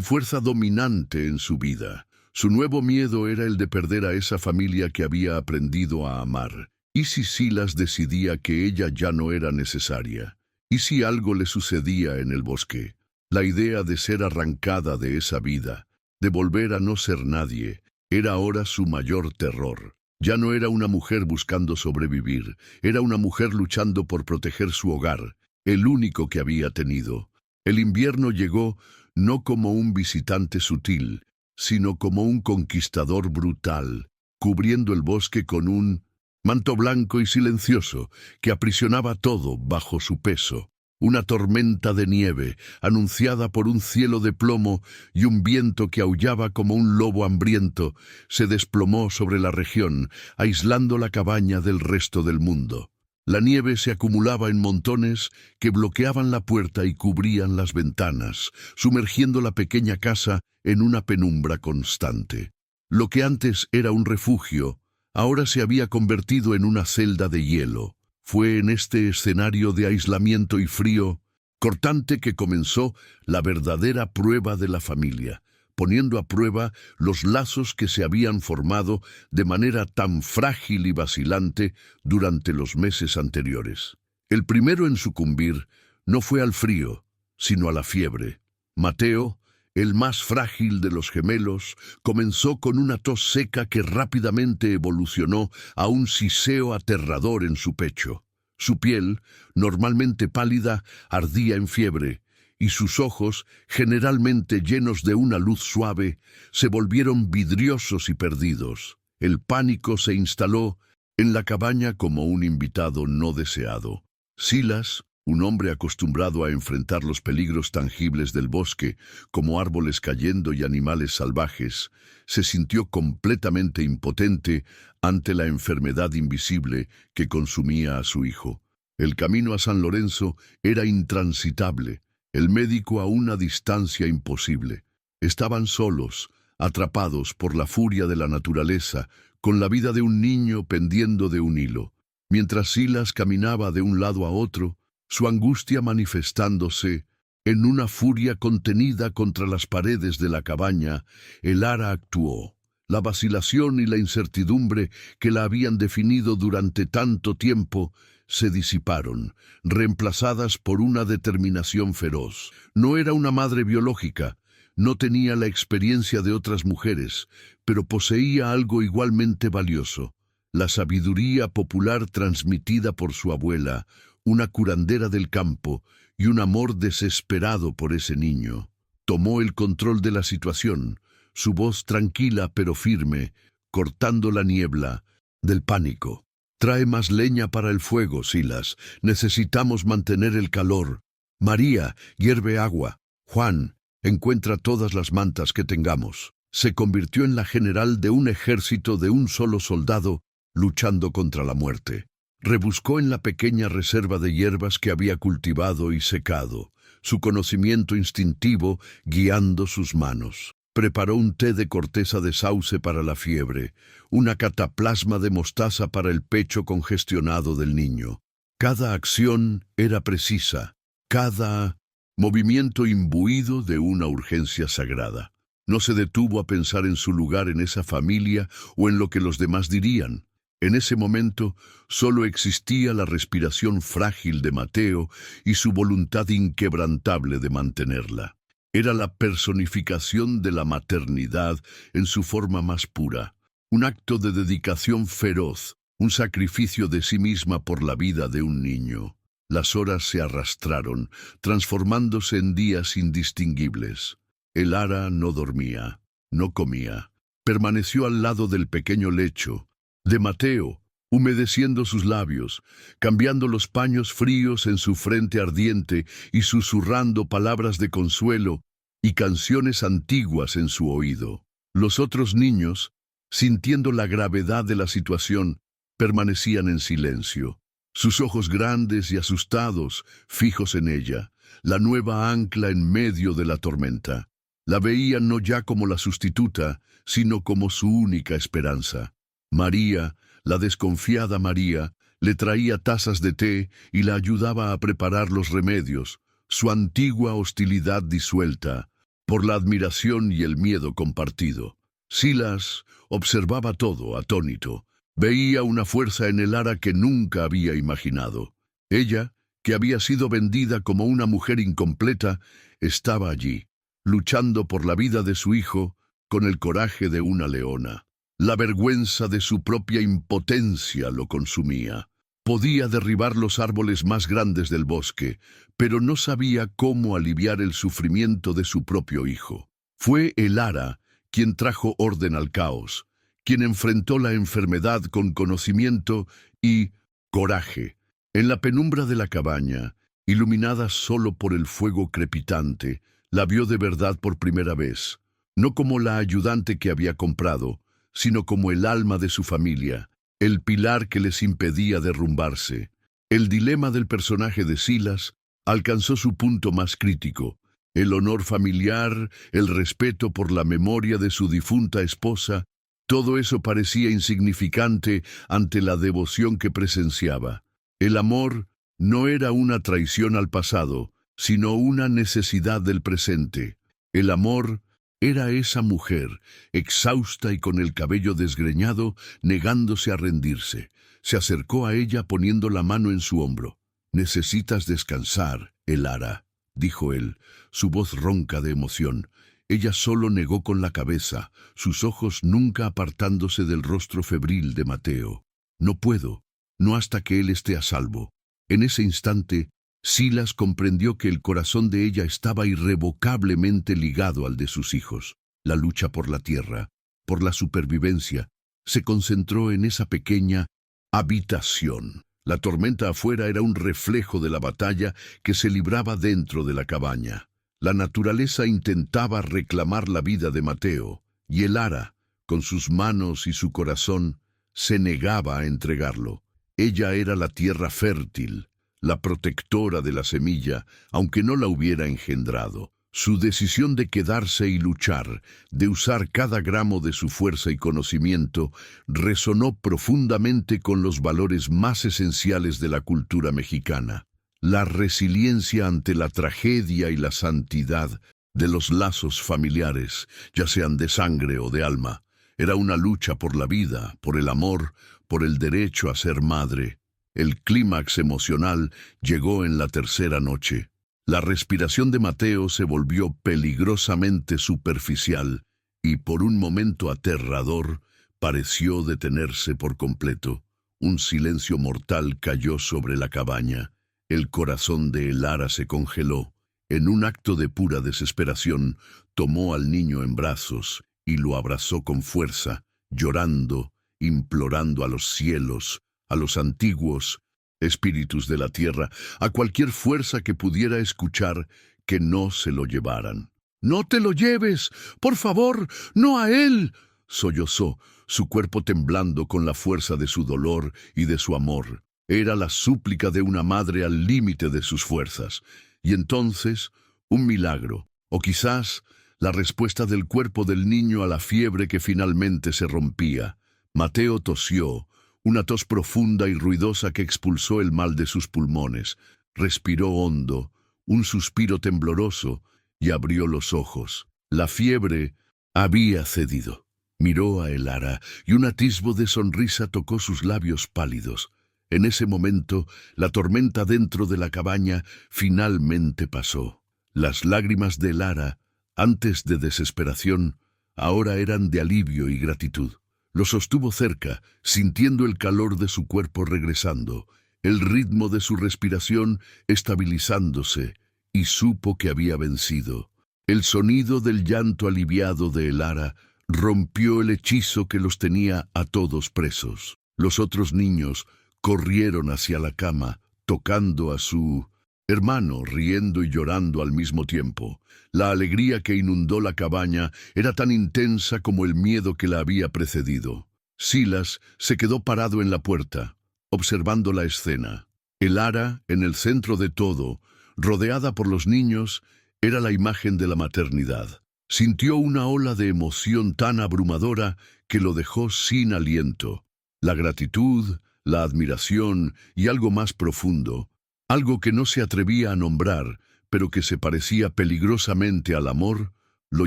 fuerza dominante en su vida. Su nuevo miedo era el de perder a esa familia que había aprendido a amar. ¿Y si Silas decidía que ella ya no era necesaria? ¿Y si algo le sucedía en el bosque? La idea de ser arrancada de esa vida, de volver a no ser nadie, era ahora su mayor terror. Ya no era una mujer buscando sobrevivir, era una mujer luchando por proteger su hogar, el único que había tenido. El invierno llegó no como un visitante sutil, sino como un conquistador brutal, cubriendo el bosque con un manto blanco y silencioso que aprisionaba todo bajo su peso. Una tormenta de nieve, anunciada por un cielo de plomo y un viento que aullaba como un lobo hambriento, se desplomó sobre la región, aislando la cabaña del resto del mundo. La nieve se acumulaba en montones que bloqueaban la puerta y cubrían las ventanas, sumergiendo la pequeña casa en una penumbra constante. Lo que antes era un refugio, ahora se había convertido en una celda de hielo. Fue en este escenario de aislamiento y frío cortante que comenzó la verdadera prueba de la familia. poniendo a prueba los lazos que se habían formado de manera tan frágil y vacilante durante los meses anteriores. El primero en sucumbir no fue al frío, sino a la fiebre. Mateo, el más frágil de los gemelos, comenzó con una tos seca que rápidamente evolucionó a un siseo aterrador en su pecho. Su piel, normalmente pálida, ardía en fiebre, y sus ojos, generalmente llenos de una luz suave, se volvieron vidriosos y perdidos. El pánico se instaló en la cabaña como un invitado no deseado. Silas, un hombre acostumbrado a enfrentar los peligros tangibles del bosque, como árboles cayendo y animales salvajes, se sintió completamente impotente ante la enfermedad invisible que consumía a su hijo. El camino a San Lorenzo era intransitable, el médico a una distancia imposible. Estaban solos, atrapados por la furia de la naturaleza, con la vida de un niño pendiendo de un hilo. Mientras Silas caminaba de un lado a otro, su angustia manifestándose en una furia contenida contra las paredes de la cabaña, el ara actuó. La vacilación y la incertidumbre que la habían definido durante tanto tiempo se disiparon, reemplazadas por una determinación feroz. No era una madre biológica, no tenía la experiencia de otras mujeres, pero poseía algo igualmente valioso: la sabiduría popular transmitida por su abuela, una curandera del campo y un amor desesperado por ese niño. Tomó el control de la situación, su voz tranquila pero firme, cortando la niebla del pánico. Trae más leña para el fuego, Silas. Necesitamos mantener el calor. María, hierve agua. Juan, encuentra todas las mantas que tengamos. Se convirtió en la general de un ejército de un solo soldado, luchando contra la muerte. Rebuscó en la pequeña reserva de hierbas que había cultivado y secado, su conocimiento instintivo guiando sus manos. Preparó un té de corteza de sauce para la fiebre, una cataplasma de mostaza para el pecho congestionado del niño. Cada acción era precisa, cada movimiento imbuido de una urgencia sagrada. No se detuvo a pensar en su lugar en esa familia o en lo que los demás dirían. En ese momento solo existía la respiración frágil de Mateo y su voluntad inquebrantable de mantenerla. Era la personificación de la maternidad en su forma más pura, un acto de dedicación feroz, un sacrificio de sí misma por la vida de un niño. Las horas se arrastraron, transformándose en días indistinguibles. El ara no dormía, no comía. Permaneció al lado del pequeño lecho de Mateo, humedeciendo sus labios, cambiando los paños fríos en su frente ardiente y susurrando palabras de consuelo y canciones antiguas en su oído. Los otros niños, sintiendo la gravedad de la situación, permanecían en silencio, sus ojos grandes y asustados, fijos en ella, la nueva ancla en medio de la tormenta. La veían no ya como la sustituta, sino como su única esperanza. María, la desconfiada María, le traía tazas de té y la ayudaba a preparar los remedios, su antigua hostilidad disuelta por la admiración y el miedo compartido. Silas observaba todo, atónito. Veía una fuerza en el ara que nunca había imaginado. Ella, que había sido vendida como una mujer incompleta, estaba allí, luchando por la vida de su hijo con el coraje de una leona. La vergüenza de su propia impotencia lo consumía. Podía derribar los árboles más grandes del bosque, pero no sabía cómo aliviar el sufrimiento de su propio hijo. Fue el ara quien trajo orden al caos, quien enfrentó la enfermedad con conocimiento y coraje. En la penumbra de la cabaña, iluminada solo por el fuego crepitante, la vio de verdad por primera vez, no como la ayudante que había comprado, sino como el alma de su familia, el pilar que les impedía derrumbarse. El dilema del personaje de Silas alcanzó su punto más crítico. El honor familiar, el respeto por la memoria de su difunta esposa, todo eso parecía insignificante ante la devoción que presenciaba. El amor no era una traición al pasado, sino una necesidad del presente. El amor Era esa mujer, exhausta y con el cabello desgreñado, negándose a rendirse. Se acercó a ella poniendo la mano en su hombro. «Necesitas descansar, Elara», dijo él, su voz ronca de emoción. Ella solo negó con la cabeza, sus ojos nunca apartándose del rostro febril de Mateo. «No puedo, no hasta que él esté a salvo». En ese instante, Silas comprendió que el corazón de ella estaba irrevocablemente ligado al de sus hijos. La lucha por la tierra, por la supervivencia, se concentró en esa pequeña habitación. La tormenta afuera era un reflejo de la batalla que se libraba dentro de la cabaña. La naturaleza intentaba reclamar la vida de Mateo, y Elara, con sus manos y su corazón, se negaba a entregarlo. Ella era la tierra fértil, la protectora de la semilla, aunque no la hubiera engendrado. Su decisión de quedarse y luchar, de usar cada gramo de su fuerza y conocimiento, resonó profundamente con los valores más esenciales de la cultura mexicana. La resiliencia ante la tragedia y la santidad de los lazos familiares, ya sean de sangre o de alma. Era una lucha por la vida, por el amor, por el derecho a ser madre. El clímax emocional llegó en la tercera noche. La respiración de Mateo se volvió peligrosamente superficial y por un momento aterrador pareció detenerse por completo. Un silencio mortal cayó sobre la cabaña. El corazón de Elara se congeló. En un acto de pura desesperación, tomó al niño en brazos y lo abrazó con fuerza, llorando, implorando a los cielos, a los antiguos espíritus de la tierra, a cualquier fuerza que pudiera escuchar, que no se lo llevaran. «¡No te lo lleves! ¡Por favor, no a él!», sollozó, su cuerpo temblando con la fuerza de su dolor y de su amor. Era la súplica de una madre al límite de sus fuerzas. Y entonces, un milagro, o quizás la respuesta del cuerpo del niño a la fiebre que finalmente se rompía. Mateo tosió, una tos profunda y ruidosa que expulsó el mal de sus pulmones. Respiró hondo, un suspiro tembloroso, y abrió los ojos. La fiebre había cedido. Miró a Elara, y un atisbo de sonrisa tocó sus labios pálidos. En ese momento, la tormenta dentro de la cabaña finalmente pasó. Las lágrimas de Elara, antes de desesperación, ahora eran de alivio y gratitud. Lo sostuvo cerca, sintiendo el calor de su cuerpo regresando, el ritmo de su respiración estabilizándose, y supo que había vencido. El sonido del llanto aliviado de Elara rompió el hechizo que los tenía a todos presos. Los otros niños corrieron hacia la cama, tocando a su hermano, riendo y llorando al mismo tiempo. La alegría que inundó la cabaña era tan intensa como el miedo que la había precedido. Silas se quedó parado en la puerta, observando la escena. Elara, en el centro de todo, rodeada por los niños, era la imagen de la maternidad. Sintió una ola de emoción tan abrumadora que lo dejó sin aliento. La gratitud, la admiración y algo más profundo, algo que no se atrevía a nombrar, pero que se parecía peligrosamente al amor, lo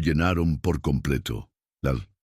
llenaron por completo. La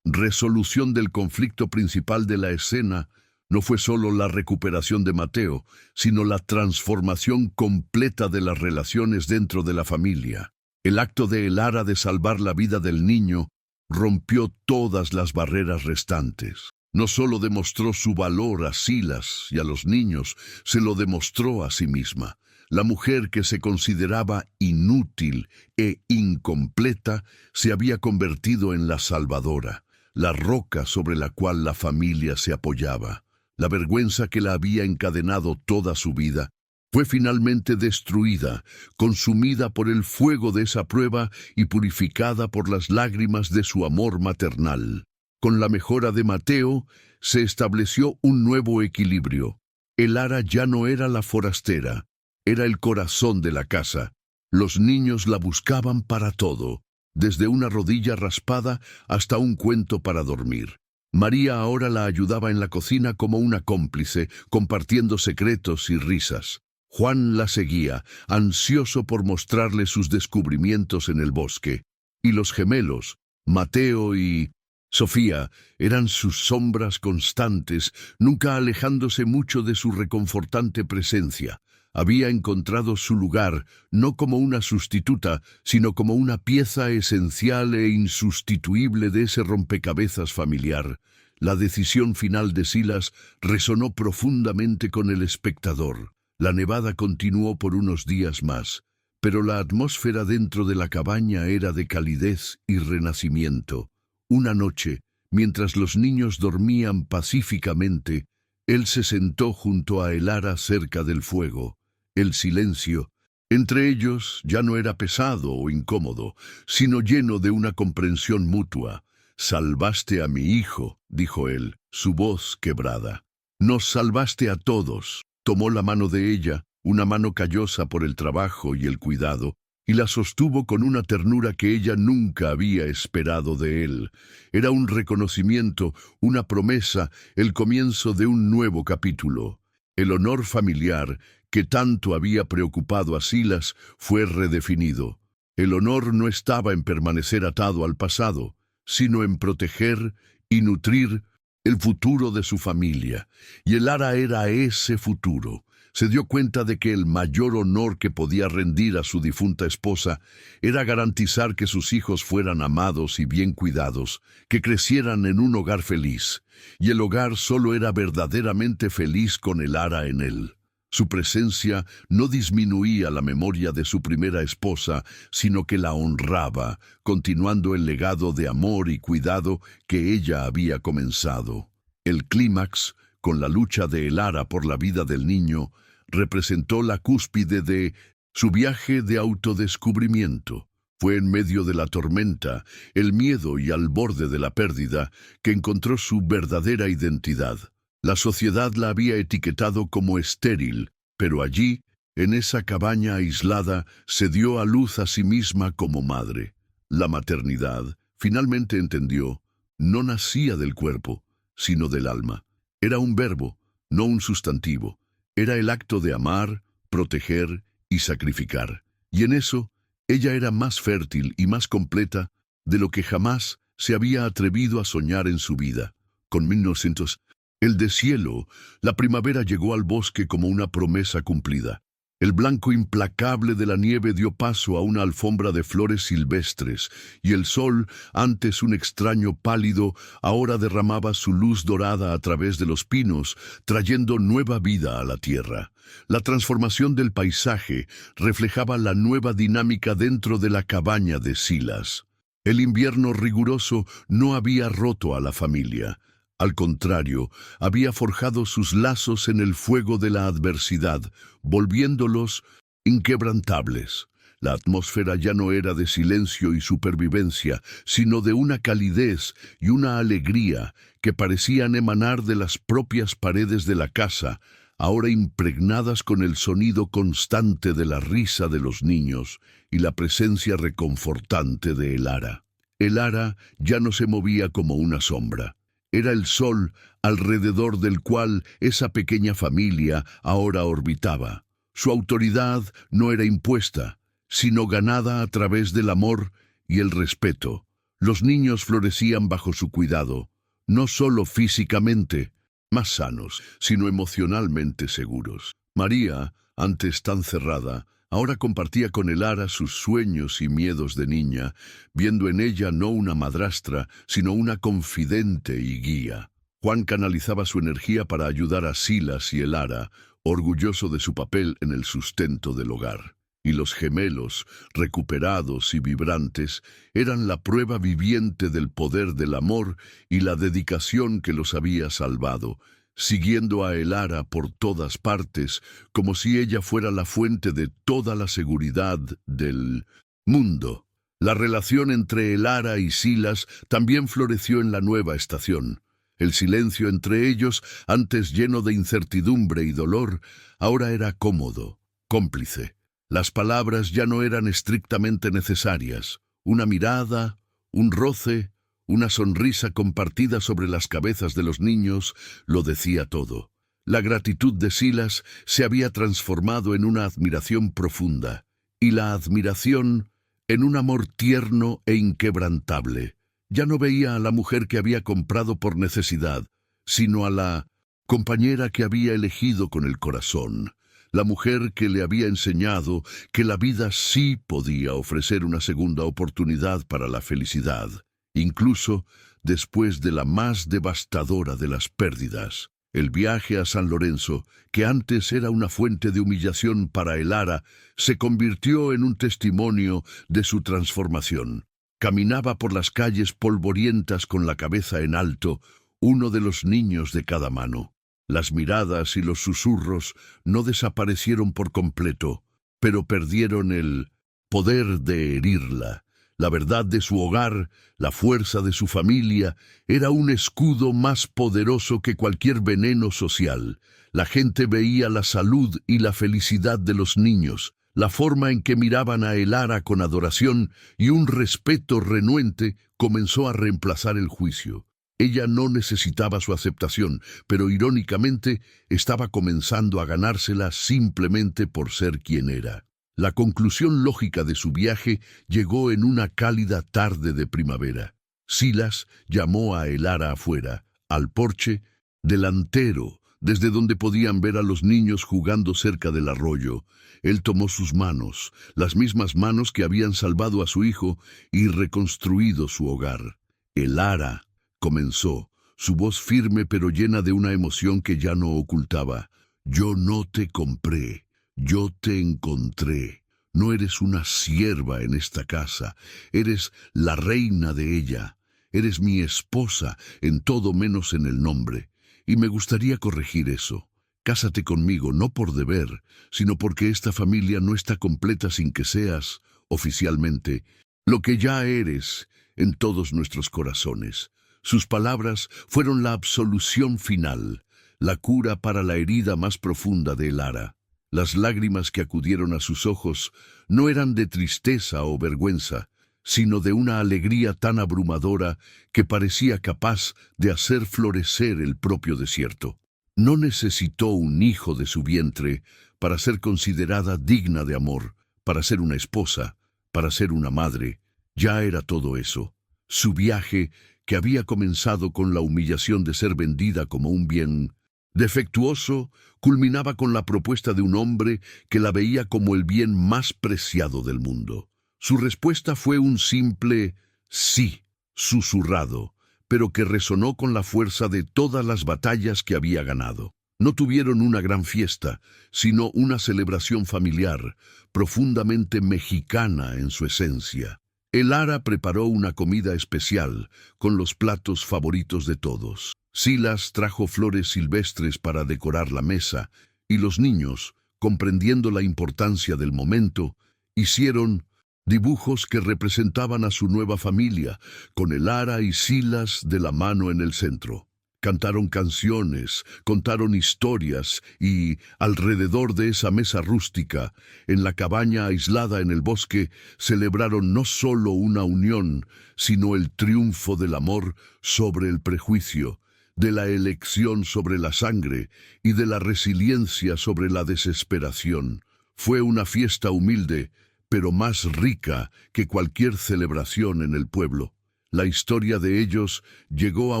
resolución del conflicto principal de la escena no fue solo la recuperación de Mateo, sino la transformación completa de las relaciones dentro de la familia. El acto de Elara de salvar la vida del niño rompió todas las barreras restantes. No solo demostró su valor a Silas y a los niños, se lo demostró a sí misma. La mujer que se consideraba inútil e incompleta se había convertido en la salvadora, la roca sobre la cual la familia se apoyaba. La vergüenza que la había encadenado toda su vida fue finalmente destruida, consumida por el fuego de esa prueba y purificada por las lágrimas de su amor maternal. Con la mejora de Mateo, se estableció un nuevo equilibrio. Elara ya no era la forastera, era el corazón de la casa. Los niños la buscaban para todo, desde una rodilla raspada hasta un cuento para dormir. María ahora la ayudaba en la cocina como una cómplice, compartiendo secretos y risas. Juan la seguía, ansioso por mostrarle sus descubrimientos en el bosque. Y los gemelos, Mateo y Sofía eran sus sombras constantes, nunca alejándose mucho de su reconfortante presencia. Había encontrado su lugar, no como una sustituta, sino como una pieza esencial e insustituible de ese rompecabezas familiar. La decisión final de Silas resonó profundamente con el espectador. La nevada continuó por unos días más, pero la atmósfera dentro de la cabaña era de calidez y renacimiento. Una noche, mientras los niños dormían pacíficamente, él se sentó junto a Elara cerca del fuego. El silencio entre ellos ya no era pesado o incómodo, sino lleno de una comprensión mutua. «Salvaste a mi hijo», dijo él, su voz quebrada. «Nos salvaste a todos». Tomó la mano de ella, una mano callosa por el trabajo y el cuidado, y la sostuvo con una ternura que ella nunca había esperado de él. Era un reconocimiento, una promesa, el comienzo de un nuevo capítulo. El honor familiar, que tanto había preocupado a Silas, fue redefinido. El honor no estaba en permanecer atado al pasado, sino en proteger y nutrir el futuro de su familia. Y Elara era ese futuro. Se dio cuenta de que el mayor honor que podía rendir a su difunta esposa era garantizar que sus hijos fueran amados y bien cuidados, que crecieran en un hogar feliz. Y el hogar solo era verdaderamente feliz con Elara en él. Su presencia no disminuía la memoria de su primera esposa, sino que la honraba, continuando el legado de amor y cuidado que ella había comenzado. El clímax, con la lucha de Elara por la vida del niño, representó la cúspide de su viaje de autodescubrimiento. Fue en medio de la tormenta, el miedo y al borde de la pérdida, que encontró su verdadera identidad. La sociedad la había etiquetado como estéril, pero allí, en esa cabaña aislada, se dio a luz a sí misma como madre. La maternidad, finalmente entendió, no nacía del cuerpo, sino del alma. Era un verbo, no un sustantivo. Era el acto de amar, proteger y sacrificar. Y en eso, ella era más fértil y más completa de lo que jamás se había atrevido a soñar en su vida. Con 1900, el deshielo, la primavera llegó al bosque como una promesa cumplida. El blanco implacable de la nieve dio paso a una alfombra de flores silvestres, y el sol, antes un extraño pálido, ahora derramaba su luz dorada a través de los pinos, trayendo nueva vida a la tierra. La transformación del paisaje reflejaba la nueva dinámica dentro de la cabaña de Silas. El invierno riguroso no había roto a la familia. Al contrario, había forjado sus lazos en el fuego de la adversidad, volviéndolos inquebrantables. La atmósfera ya no era de silencio y supervivencia, sino de una calidez y una alegría que parecían emanar de las propias paredes de la casa, ahora impregnadas con el sonido constante de la risa de los niños y la presencia reconfortante de Elara. Elara ya no se movía como una sombra. Era el sol alrededor del cual esa pequeña familia ahora orbitaba. Su autoridad no era impuesta, sino ganada a través del amor y el respeto. Los niños florecían bajo su cuidado, no solo físicamente, más sanos, sino emocionalmente seguros. María, antes tan cerrada, ahora compartía con Elara sus sueños y miedos de niña, viendo en ella no una madrastra, sino una confidente y guía. Juan canalizaba su energía para ayudar a Silas y Elara, orgulloso de su papel en el sustento del hogar. Y los gemelos, recuperados y vibrantes, eran la prueba viviente del poder del amor y la dedicación que los había salvado, siguiendo a Elara por todas partes, como si ella fuera la fuente de toda la seguridad del mundo. La relación entre Elara y Silas también floreció en la nueva estación. El silencio entre ellos, antes lleno de incertidumbre y dolor, ahora era cómodo, cómplice. Las palabras ya no eran estrictamente necesarias. Una mirada, un roce, una sonrisa compartida sobre las cabezas de los niños lo decía todo. La gratitud de Silas se había transformado en una admiración profunda, y la admiración en un amor tierno e inquebrantable. Ya no veía a la mujer que había comprado por necesidad, sino a la compañera que había elegido con el corazón, la mujer que le había enseñado que la vida sí podía ofrecer una segunda oportunidad para la felicidad, incluso después de la más devastadora de las pérdidas. El viaje a San Lorenzo, que antes era una fuente de humillación para Elara, se convirtió en un testimonio de su transformación. Caminaba por las calles polvorientas con la cabeza en alto, uno de los niños de cada mano. Las miradas y los susurros no desaparecieron por completo, pero perdieron el poder de herirla. La verdad de su hogar, la fuerza de su familia, era un escudo más poderoso que cualquier veneno social. La gente veía la salud y la felicidad de los niños, la forma en que miraban a Elara con adoración y un respeto renuente comenzó a reemplazar el juicio. Ella no necesitaba su aceptación, pero irónicamente estaba comenzando a ganársela simplemente por ser quien era. La conclusión lógica de su viaje llegó en una cálida tarde de primavera. Silas llamó a Elara afuera, al porche delantero, desde donde podían ver a los niños jugando cerca del arroyo. Él tomó sus manos, las mismas manos que habían salvado a su hijo y reconstruido su hogar. Elara, comenzó, su voz firme pero llena de una emoción que ya no ocultaba. Yo no te compré, yo te encontré. No eres una sierva en esta casa, eres la reina de ella. Eres mi esposa en todo menos en el nombre. Y me gustaría corregir eso. Cásate conmigo no por deber, sino porque esta familia no está completa sin que seas, oficialmente, lo que ya eres en todos nuestros corazones. Sus palabras fueron la absolución final, la cura para la herida más profunda de Elara. Las lágrimas que acudieron a sus ojos no eran de tristeza o vergüenza, sino de una alegría tan abrumadora que parecía capaz de hacer florecer el propio desierto. No necesitó un hijo de su vientre para ser considerada digna de amor, para ser una esposa, para ser una madre. Ya era todo eso. Su viaje, que había comenzado con la humillación de ser vendida como un bien defectuoso, culminaba con la propuesta de un hombre que la veía como el bien más preciado del mundo. Su respuesta fue un simple sí, susurrado, pero que resonó con la fuerza de todas las batallas que había ganado. No tuvieron una gran fiesta, sino una celebración familiar, profundamente mexicana en su esencia. Elara preparó una comida especial, con los platos favoritos de todos. Silas trajo flores silvestres para decorar la mesa, y los niños, comprendiendo la importancia del momento, hicieron dibujos que representaban a su nueva familia, con Elara y Silas de la mano en el centro. Cantaron canciones, contaron historias y, alrededor de esa mesa rústica, en la cabaña aislada en el bosque, celebraron no solo una unión, sino el triunfo del amor sobre el prejuicio, de la elección sobre la sangre y de la resiliencia sobre la desesperación. Fue una fiesta humilde, pero más rica que cualquier celebración en el pueblo. La historia de ellos llegó a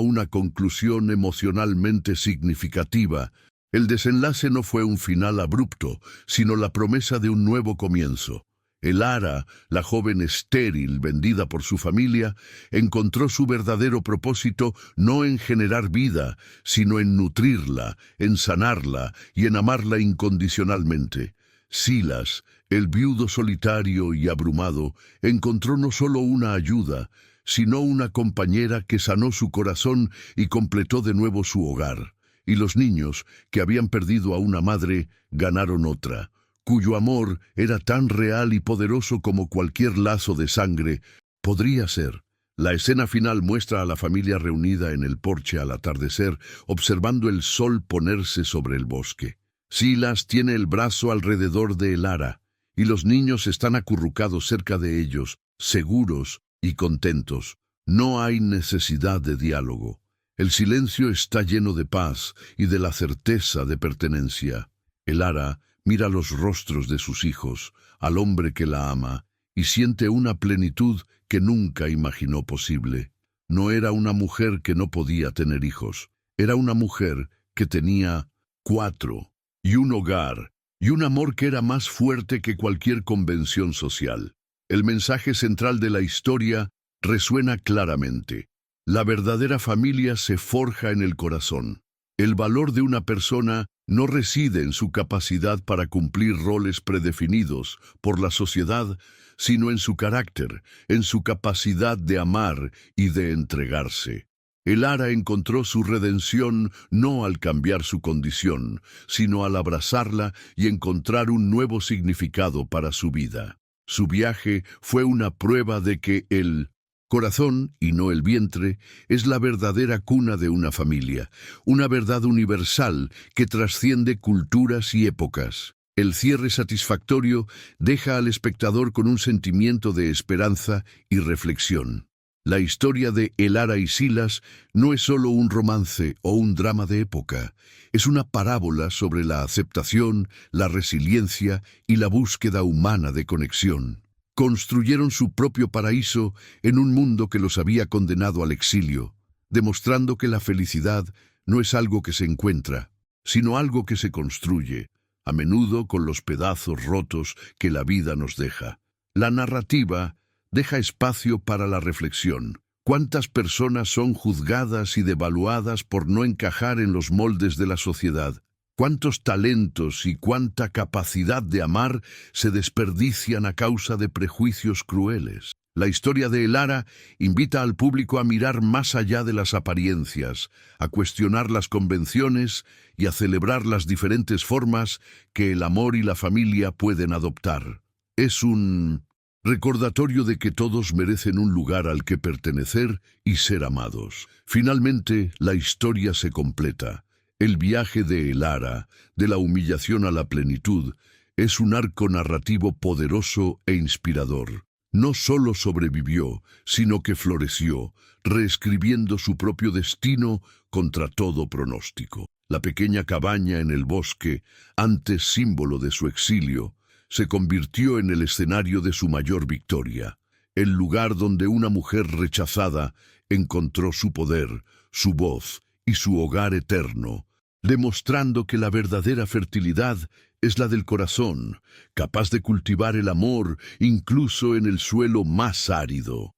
una conclusión emocionalmente significativa. El desenlace no fue un final abrupto, sino la promesa de un nuevo comienzo. Elara, la joven estéril vendida por su familia, encontró su verdadero propósito no en generar vida, sino en nutrirla, en sanarla y en amarla incondicionalmente. Silas, el viudo solitario y abrumado, encontró no solo una ayuda, sino una compañera que sanó su corazón y completó de nuevo su hogar. Y los niños, que habían perdido a una madre, ganaron otra, cuyo amor era tan real y poderoso como cualquier lazo de sangre podría ser. La escena final muestra a la familia reunida en el porche al atardecer, observando el sol ponerse sobre el bosque. Silas tiene el brazo alrededor de Elara, y los niños están acurrucados cerca de ellos, seguros y contentos. No hay necesidad de diálogo. El silencio está lleno de paz y de la certeza de pertenencia. Elara mira los rostros de sus hijos, al hombre que la ama, y siente una plenitud que nunca imaginó posible. no era una mujer que no podía tener hijos. Era una mujer que tenía 4, y un hogar, y un amor que era más fuerte que cualquier convención social. El mensaje central de la historia resuena claramente. La verdadera familia se forja en el corazón. El valor de una persona no reside en su capacidad para cumplir roles predefinidos por la sociedad, sino en su carácter, en su capacidad de amar y de entregarse. Elara encontró su redención no al cambiar su condición, sino al abrazarla y encontrar un nuevo significado para su vida. Su viaje fue una prueba de que el corazón, y no el vientre, es la verdadera cuna de una familia, una verdad universal que trasciende culturas y épocas. El cierre satisfactorio deja al espectador con un sentimiento de esperanza y reflexión. La historia de Elara y Silas no es solo un romance o un drama de época, es una parábola sobre la aceptación, la resiliencia y la búsqueda humana de conexión. Construyeron su propio paraíso en un mundo que los había condenado al exilio, demostrando que la felicidad no es algo que se encuentra, sino algo que se construye, a menudo con los pedazos rotos que la vida nos deja. La narrativa deja espacio para la reflexión. ¿Cuántas personas son juzgadas y devaluadas por no encajar en los moldes de la sociedad? ¿Cuántos talentos y cuánta capacidad de amar se desperdician a causa de prejuicios crueles? La historia de Elara invita al público a mirar más allá de las apariencias, a cuestionar las convenciones y a celebrar las diferentes formas que el amor y la familia pueden adoptar. Es un recordatorio de que todos merecen un lugar al que pertenecer y ser amados. Finalmente, la historia se completa. El viaje de Elara, de la humillación a la plenitud, es un arco narrativo poderoso e inspirador. No solo sobrevivió, sino que floreció, reescribiendo su propio destino contra todo pronóstico. La pequeña cabaña en el bosque, antes símbolo de su exilio, se convirtió en el escenario de su mayor victoria, el lugar donde una mujer rechazada encontró su poder, su voz y su hogar eterno, demostrando que la verdadera fertilidad es la del corazón, capaz de cultivar el amor incluso en el suelo más árido.